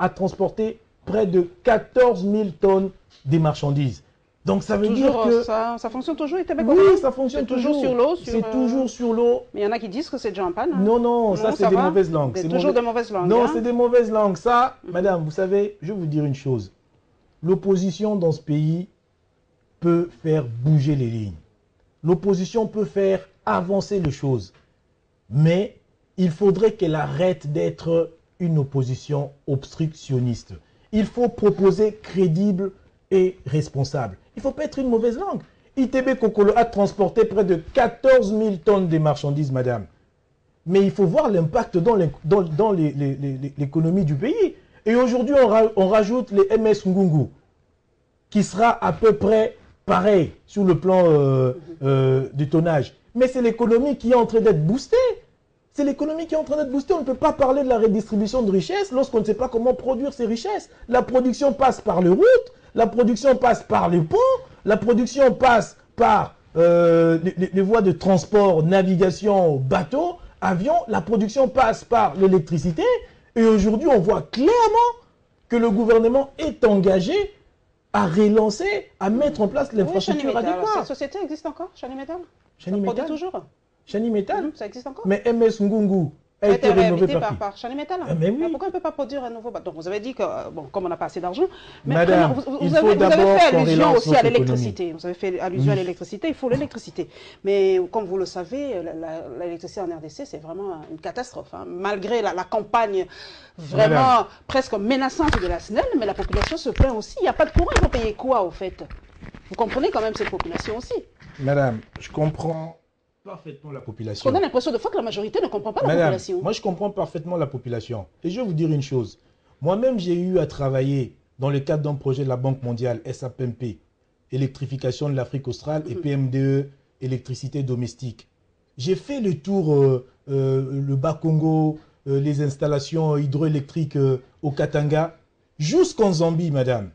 transporté près de 14 000 tonnes de marchandises. Donc ça veut dire que... Ça fonctionne toujours, ITB Kokolo? Oui, ça fonctionne toujours. Sur l'eau. C'est toujours sur l'eau. Mais il y en a qui disent que c'est déjà en panne. Hein. Non, ça c'est des mauvaises langues. C'est toujours des mauvaises langues. Non, hein? c'est des mauvaises langues. Ça, madame, vous savez, je vais vous dire une chose. L'opposition dans ce pays peut faire bouger les lignes. L'opposition peut faire avancer les choses. Mais il faudrait qu'elle arrête d'être une opposition obstructionniste. Il faut proposer crédible et responsable. Il ne faut pas être une mauvaise langue. ITB Kokolo a transporté près de 14 000 tonnes de marchandises, madame. Mais il faut voir l'impact dans l'économie du pays. Et aujourd'hui, on rajoute les MS Ngungu, qui sera à peu près pareil sur le plan du tonnage. Mais c'est l'économie qui est en train d'être boostée. C'est l'économie qui est en train d'être boostée. On ne peut pas parler de la redistribution de richesses lorsqu'on ne sait pas comment produire ces richesses. La production passe par les routes, la production passe par les ponts, la production passe par les voies de transport, navigation, bateaux, avions. La production passe par l'électricité. Et aujourd'hui, on voit clairement que le gouvernement est engagé à relancer, à mettre en place l'infrastructure adéquate. Cette société existe encore, Chani Metal? Chani Metal toujours. Chani Metal? Ça existe encore? Mais MS Ngungu a été rénové par Chani Metal. Mais oui. Pourquoi on ne peut pas produire un nouveau bateau? Donc vous avez dit que, bon, comme on n'a pas assez d'argent, mais madame, vous avez fait allusion aussi à l'électricité. Vous avez fait allusion à l'électricité, il faut l'électricité. Mais comme vous le savez, l'électricité en RDC, c'est vraiment une catastrophe. Hein. Malgré la campagne vraiment presque menaçante de la SNEL, mais la population se plaint aussi. Il n'y a pas de courant, ils vont payer quoi au fait? Vous comprenez quand même cette population aussi. Madame, je comprends parfaitement la population. On a l'impression de fois que la majorité ne comprend pas la population. Moi, je comprends parfaitement la population. Et je vais vous dire une chose. Moi-même, j'ai eu à travailler dans le cadre d'un projet de la Banque mondiale, SAPMP, électrification de l'Afrique australe, et PMDE, électricité domestique. J'ai fait le tour, le Bas-Congo, les installations hydroélectriques au Katanga, jusqu'en Zambie, madame.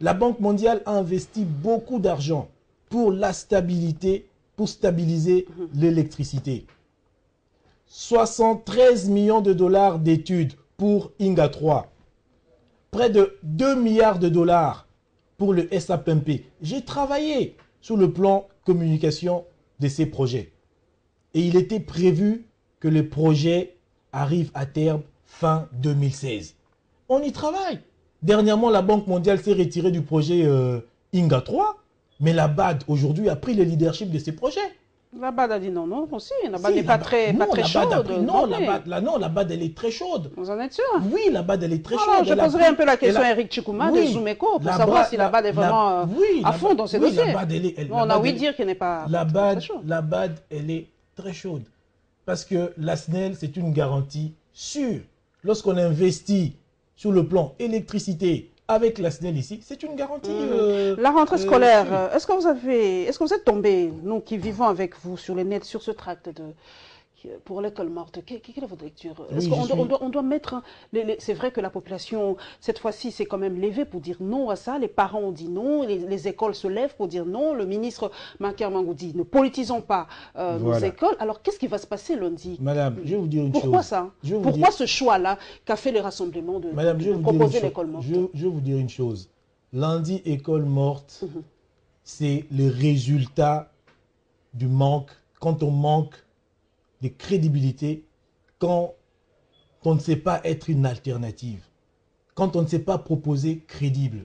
La Banque mondiale a investi beaucoup d'argent pour la stabilité, pour stabiliser l'électricité. 73 millions de dollars d'études pour Inga 3. Près de 2 milliards de dollars pour le SAPMP. J'ai travaillé sur le plan communication de ces projets. Et il était prévu que le projet arrive à terme fin 2016. On y travaille. Dernièrement, la Banque mondiale s'est retirée du projet Inga 3. Mais la BAD, aujourd'hui, a pris le leadership de ces projets. La BAD a dit non aussi. La BAD n'est pas très chaude. La BAD, elle est très chaude. Vous en êtes sûr? Oui, la BAD, elle est très chaude. Je poserai un peu la question à Eric Chikouma de Zumeko pour savoir si la BAD est vraiment à fond dans ces dossiers. On a ouï dire qu'elle n'est pas très chaude. La BAD, elle est très chaude. Parce que la SNEL, c'est une garantie sûr, lorsqu'on investit sur le plan électricité avec la SNEL ici, c'est une garantie. La rentrée scolaire, est-ce que vous êtes tombé, nous qui vivons avec vous sur les nets, sur ce tract pour l'école morte? Quelle est votre lecture? Est-ce qu'on doit mettre... C'est vrai que la population, cette fois-ci, s'est quand même levée pour dire non à ça. Les parents ont dit non, les écoles se lèvent pour dire non. Le ministre Macky Mangou dit ne politisons pas nos écoles. Alors, qu'est-ce qui va se passer lundi? Madame, je vais vous dire une chose. Pourquoi ça? Pourquoi ce choix-là qu'a fait le rassemblement de proposer l'école morte? Je vais vous dire une chose. Lundi, école morte, c'est le résultat du manque, quand on manque de crédibilité, quand on ne sait pas être une alternative, quand on ne sait pas proposer crédible.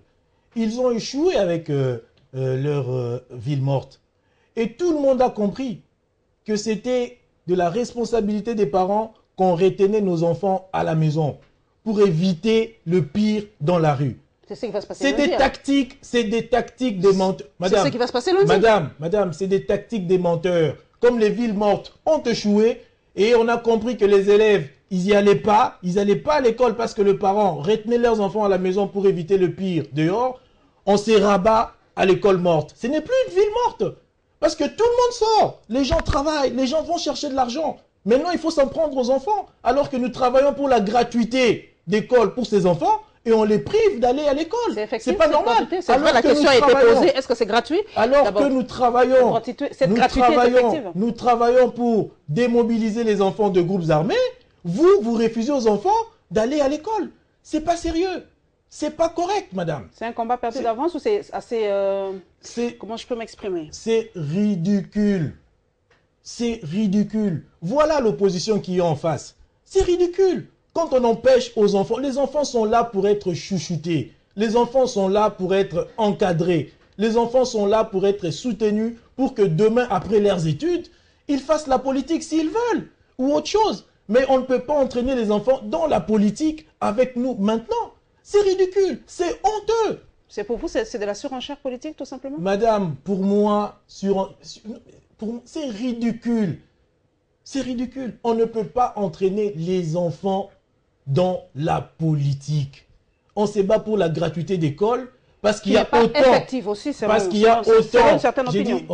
Ils ont échoué avec leur ville morte. Et tout le monde a compris que c'était de la responsabilité des parents qu'on retenait nos enfants à la maison pour éviter le pire dans la rue. C'est ce qui va se passer lundi. C'est des tactiques des menteurs. C'est ce qui va se passer lundi. Madame, c'est des tactiques des menteurs. Comme les villes mortes ont échoué et on a compris que les élèves, ils n'allaient pas à l'école parce que les parents retenaient leurs enfants à la maison pour éviter le pire dehors, on s'est rabat à l'école morte. Ce n'est plus une ville morte parce que tout le monde sort, les gens travaillent, les gens vont chercher de l'argent. Maintenant, il faut s'en prendre aux enfants alors que nous travaillons pour la gratuité d'école pour ces enfants. Et on les prive d'aller à l'école. C'est pas normal. C'est vrai, la question a été posée. Est-ce que c'est gratuit? Alors que nous travaillons pour démobiliser les enfants de groupes armés, vous refusez aux enfants d'aller à l'école. C'est pas sérieux. C'est pas correct, madame. C'est un combat perdu d'avance ou c'est assez... Comment je peux m'exprimer? C'est ridicule. C'est ridicule. Voilà l'opposition qui est en face. C'est ridicule. Quand on empêche aux enfants, les enfants sont là pour être chouchoutés. Les enfants sont là pour être encadrés. Les enfants sont là pour être soutenus pour que demain, après leurs études, ils fassent la politique s'ils veulent ou autre chose. Mais on ne peut pas entraîner les enfants dans la politique avec nous maintenant. C'est ridicule, c'est honteux. C'est pour vous, c'est de la surenchère politique tout simplement? Madame, pour moi, c'est ridicule. C'est ridicule. On ne peut pas entraîner les enfants dans la politique. On se bat pour la gratuité d'école parce qu'il y a on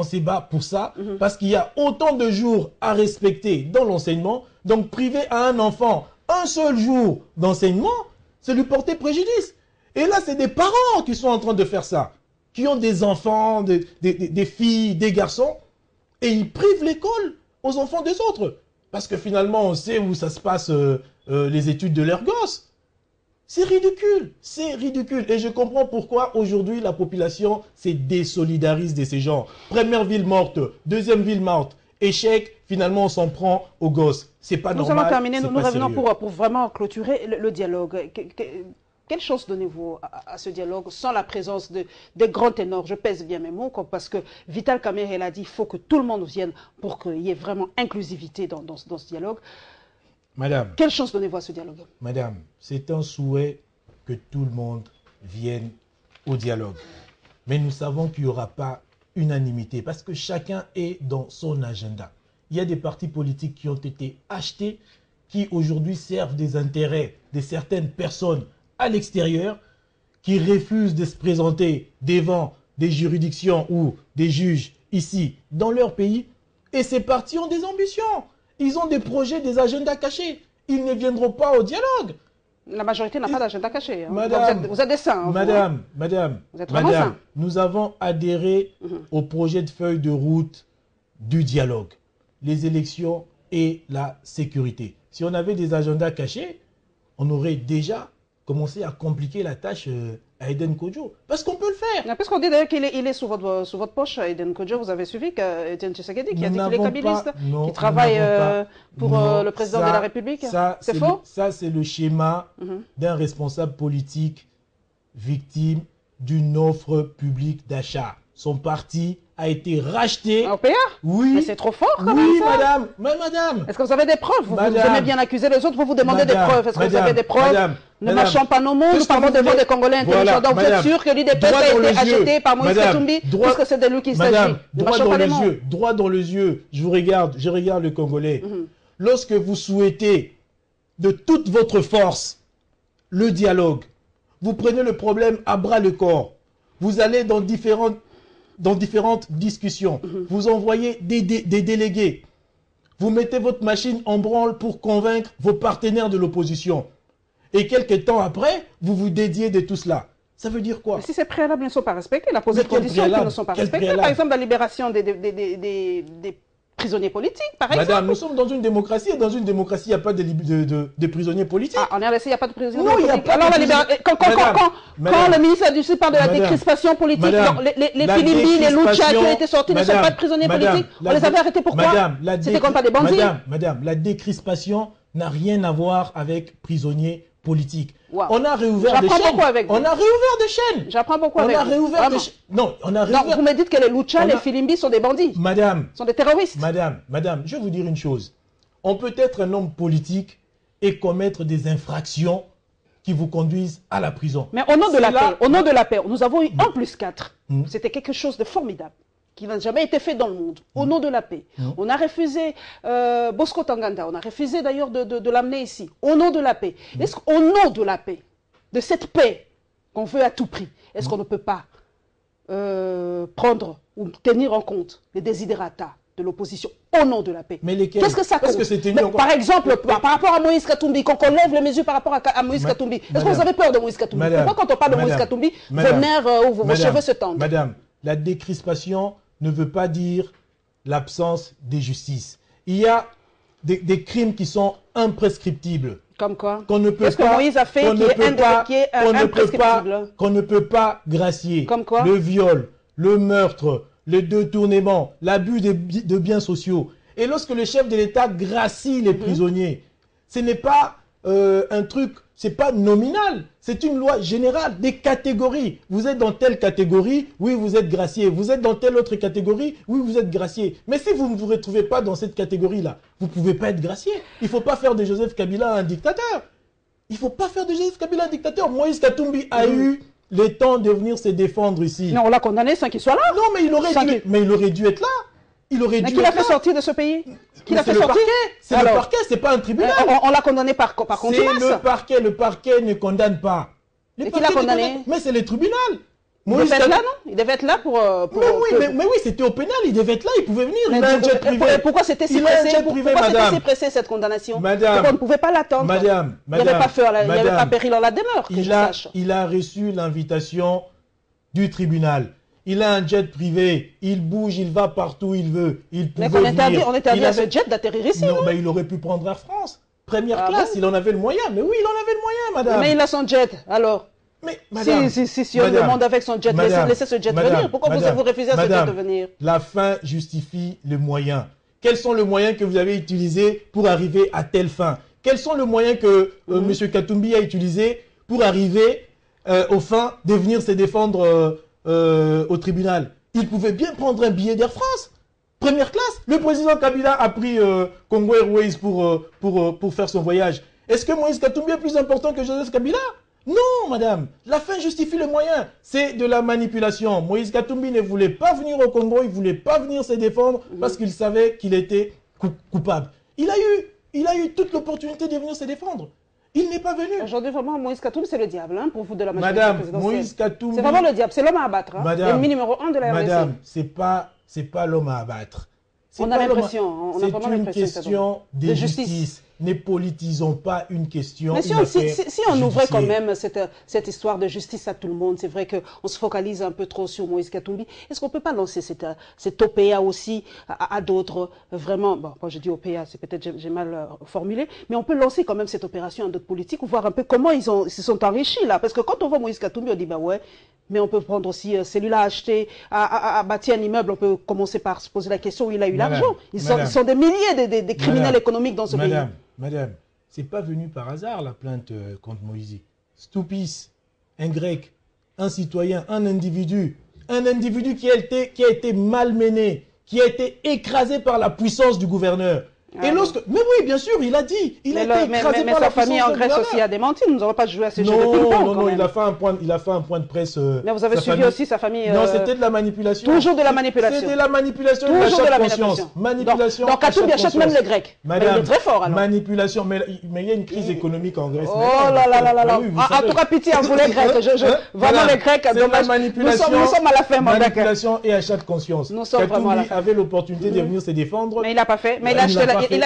se bat pour ça parce qu'il y a autant de jours à respecter dans l'enseignement. Donc priver à un enfant un seul jour d'enseignement, c'est lui porter préjudice. Et là, c'est des parents qui sont en train de faire ça, qui ont des enfants, des filles, des garçons, et ils privent l'école aux enfants des autres. Parce que finalement, on sait où ça se passe les études de leurs gosses. C'est ridicule, c'est ridicule. Et je comprends pourquoi aujourd'hui la population se désolidarise de ces gens. Première ville morte, deuxième ville morte, échec, finalement on s'en prend aux gosses. C'est pas normal. Nous allons terminer, nous revenons pour vraiment clôturer le dialogue. Quelle chance donnez-vous à ce dialogue sans la présence de grands ténors? Je pèse bien mes mots, parce que Vital Kamerhe, elle a dit qu'il faut que tout le monde vienne pour qu'il y ait vraiment inclusivité dans ce dialogue. Madame. Quelle chance donnez-vous à ce dialogue? Madame, c'est un souhait que tout le monde vienne au dialogue. Mais nous savons qu'il n'y aura pas unanimité parce que chacun est dans son agenda. Il y a des partis politiques qui ont été achetés, qui aujourd'hui servent des intérêts de certaines personnes à l'extérieur, qui refusent de se présenter devant des juridictions ou des juges ici dans leur pays. Et ces partis ont des ambitions. Ils ont des projets, des agendas cachés. Ils ne viendront pas au dialogue. La majorité n'a pas d'agenda caché. Hein. Madame, vous êtes des saints. Madame, vous êtes vraiment saints. Nous avons adhéré au projet de feuille de route du dialogue, les élections et la sécurité. Si on avait des agendas cachés, on aurait déjà commencé à compliquer la tâche à Eden Kodjo. Parce qu'on peut le faire. Parce qu'on dit d'ailleurs qu'il est sous votre poche, Eden Kodjo. Vous avez suivi qu'Etienne Tshisekedi, qui a dit qu'il est kabiliste, qui travaille pour le président de la République. C'est faux? Ça, c'est le schéma d'un responsable politique victime d'une offre publique d'achat. Son parti a été racheté. Au PA? Oui. Mais c'est trop fort quand même, oui, ça. madame. Est-ce que vous avez des preuves? Vous aimez bien accuser les autres, vous demandez des preuves. Est-ce que vous avez des preuves? Ne marchons pas nos mots, nous parlons devant des Congolais intelligents. Donc vous êtes sûr que l'IDPS a été acheté par Moïse Katumbi, puisque c'est de lui qu'il s'agit. Droit dans les yeux, je regarde le Congolais. Lorsque vous souhaitez de toute votre force le dialogue. Vous prenez le problème à bras le corps. Vous allez dans différentes discussions. Vous envoyez des délégués. Vous mettez votre machine en branle pour convaincre vos partenaires de l'opposition. Et quelques temps après, vous vous dédiez de tout cela. Ça veut dire quoi? Si ces préalables ne sont pas respectés, la posée de conditions qui ne sont pas respectées, par exemple la libération des prisonniers politiques, par exemple. Madame, nous sommes dans une démocratie, et dans une démocratie, il n'y a pas de prisonniers politiques. Ah, en RDC, il n'y a pas de prisonniers politiques. Non, il n'y a pas de prisonniers. Quand le ministre du Sud parle de la décrispation politique, les Philippines, les Lucha qui ont été sortis ne sont pas de prisonniers politiques. On les avait arrêtés pourquoi? C'était contre des bandits. Madame, la décrispation n'a rien à voir avec prisonniers politiques. Wow. On a réouvert des chaînes. On a réouvert des chaînes. J'apprends beaucoup avec vous. On a réouvert des chaînes. Non, on a réouvert. Donc vous me dites que les Lucha, les Filimbi sont des bandits. Madame. Sont des terroristes. Madame, je vais vous dire une chose. On peut être un homme politique et commettre des infractions qui vous conduisent à la prison. Mais au nom de la paix, au nom de la paix, nous avons eu 1+4. C'était quelque chose de formidable, qui n'a jamais été fait dans le monde, au nom de la paix. On a refusé Bosco Tanganda, on a refusé d'ailleurs de l'amener ici, au nom de la paix. Est-ce qu'au nom de la paix, de cette paix qu'on veut à tout prix, est-ce qu'on ne peut pas prendre ou tenir en compte les desiderata de l'opposition au nom de la paix? Mais lesquels? Qu'est-ce que ça compte? Par exemple, par rapport à Moïse Katumbi, quand on lève les mesures par rapport à Moïse Katumbi, est-ce que vous avez peur de Moïse Katumbi? Pourquoi quand on parle de Moïse Katumbi, vos nerfs ou vos cheveux se tendent? Madame, la décrispation ne veut pas dire l'absence de justice. Il y a des crimes qui sont imprescriptibles. Comme quoi? Qu'on ne peut Qu'est-ce que Moïse a fait qui est imprescriptible? Qu'on ne peut pas gracier. Comme quoi? Le viol, le meurtre, le détournement, l'abus de biens sociaux. Et lorsque le chef de l'État gracie les prisonniers, ce n'est pas un truc, c'est pas nominal, c'est une loi générale, des catégories. Vous êtes dans telle catégorie, oui, vous êtes gracié. Vous êtes dans telle autre catégorie, oui, vous êtes gracié. Mais si vous ne vous retrouvez pas dans cette catégorie-là, vous ne pouvez pas être gracié. Il ne faut pas faire de Joseph Kabila un dictateur. Il ne faut pas faire de Joseph Kabila un dictateur. Moïse Katumbi a eu le temps de venir se défendre ici. Non, on l'a condamné sans qu'il soit là. Non, mais il aurait dû être là. Il aurait dû qui l'a fait sortir de ce pays? Qui l'a fait sortir? C'est le parquet, c'est pas un tribunal. On l'a condamné par contumace. C'est le parquet ne condamne pas. Et qui l'a condamné? Mais c'est le tribunal. Il devait être là, non? Il devait être là pour... Mais oui, c'était au pénal, il devait être là, il pouvait venir. Il a un jet privé. Pourquoi c'était si pressé? Pourquoi c'était si pressé cette condamnation? Madame. On ne pouvait pas l'attendre. Madame. Il n'y avait pas péril en la demeure, que je sache. Il a reçu l'invitation du tribunal. Il a un jet privé, il bouge, il va partout où il veut. Il pouvait venir. On interdit à ce jet d'atterrir ici. Non, mais il aurait pu prendre Air France. Première classe, il en avait le moyen. Mais oui, il en avait le moyen, madame. Mais il a son jet, alors. Mais madame, si on demande avec son jet, laissez ce jet venir. Pourquoi vous refusez à ce jet de venir? La fin justifie le moyen. Quels sont les moyens que vous avez utilisés pour arriver à telle fin? Quels sont les moyens que M. Katumbi a utilisés pour arriver aux fins de venir se défendre au tribunal? Il pouvait bien prendre un billet d'Air France. Première classe. Le président Kabila a pris Congo Airways pour faire son voyage. Est-ce que Moïse Katumbi est plus important que Joseph Kabila? Non, madame. La fin justifie le moyen. C'est de la manipulation. Moïse Katumbi ne voulait pas venir au Congo, il ne voulait pas venir se défendre parce qu'il savait qu'il était coupable. Il a eu toute l'opportunité de venir se défendre. Il n'est pas venu. Aujourd'hui, vraiment, Moïse Katumbi, c'est le diable, hein, pour vous de la majorité présidentielle. Madame, Moïse Katumbi... C'est vraiment le diable, c'est l'homme à abattre. Hein. L'ennemi numéro 1 de la RDC. Madame, c'est pas l'homme à abattre. On a l'impression. C'est une question de justice. Ne politisons pas une question. Mais si on ouvrait quand même cette histoire de justice à tout le monde, c'est vrai qu'on se focalise un peu trop sur Moïse Katumbi. Est-ce qu'on ne peut pas lancer cette OPA aussi à d'autres? Vraiment, bon, quand je dis OPA, c'est peut-être j'ai mal formulé, mais on peut lancer quand même cette opération à d'autres politiques ou voir un peu comment ils se sont enrichis là. Parce que quand on voit Moïse Katumbi, on dit bah ouais, mais on peut prendre aussi celui-là acheté, à bâtir un immeuble, on peut commencer par se poser la question où il a eu l'argent. Ils sont des milliers de criminels économiques dans ce pays. Madame, c'est pas venu par hasard la plainte contre Moïse. Stoupis, un grec, un citoyen, un individu qui a été malmené, qui a été écrasé par la puissance du gouverneur. Et lorsque... Mais oui, bien sûr, il a dit. Il a été écrasé par la sa famille en Grèce aussi a démenti. Nous n'avons pas joué à ce jeu de Non, ping-pong. non, il a fait un point de presse. Mais vous avez suivi aussi sa famille. Non, c'était de la manipulation. Toujours de la manipulation. C'était de la manipulation. Toujours de la manipulation. Manipulation. Donc, Katoum achète même les Grecs. Madame, il est très fort alors. Manipulation. Mais il y a une crise économique en Grèce. Oh là là là là là. En tout cas, pitié à vous les Grecs. Vraiment les Grecs. Dommage. Nous sommes à la fin, mon Grec. Manipulation et achat de conscience. Nous sommes vraiment à la fin. Avait l'opportunité de venir se défendre. Mais il n'a pas fait. Mais il a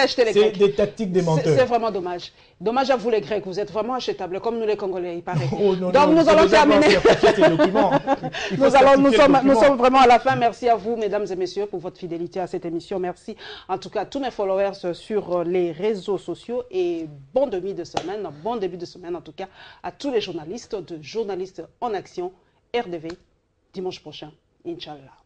acheté les Grecs. Des tactiques des menteurs. C'est vraiment dommage. Dommage à vous les Grecs, vous êtes vraiment achetables, comme nous les Congolais, il paraît. Oh, non, donc nous allons terminer. Nous sommes vraiment à la fin. Merci à vous, mesdames et messieurs, pour votre fidélité à cette émission. Merci en tout cas à tous mes followers sur les réseaux sociaux et bon début de semaine en tout cas à tous les journalistes de Journalistes en Action, RDV, dimanche prochain, Inch'Allah.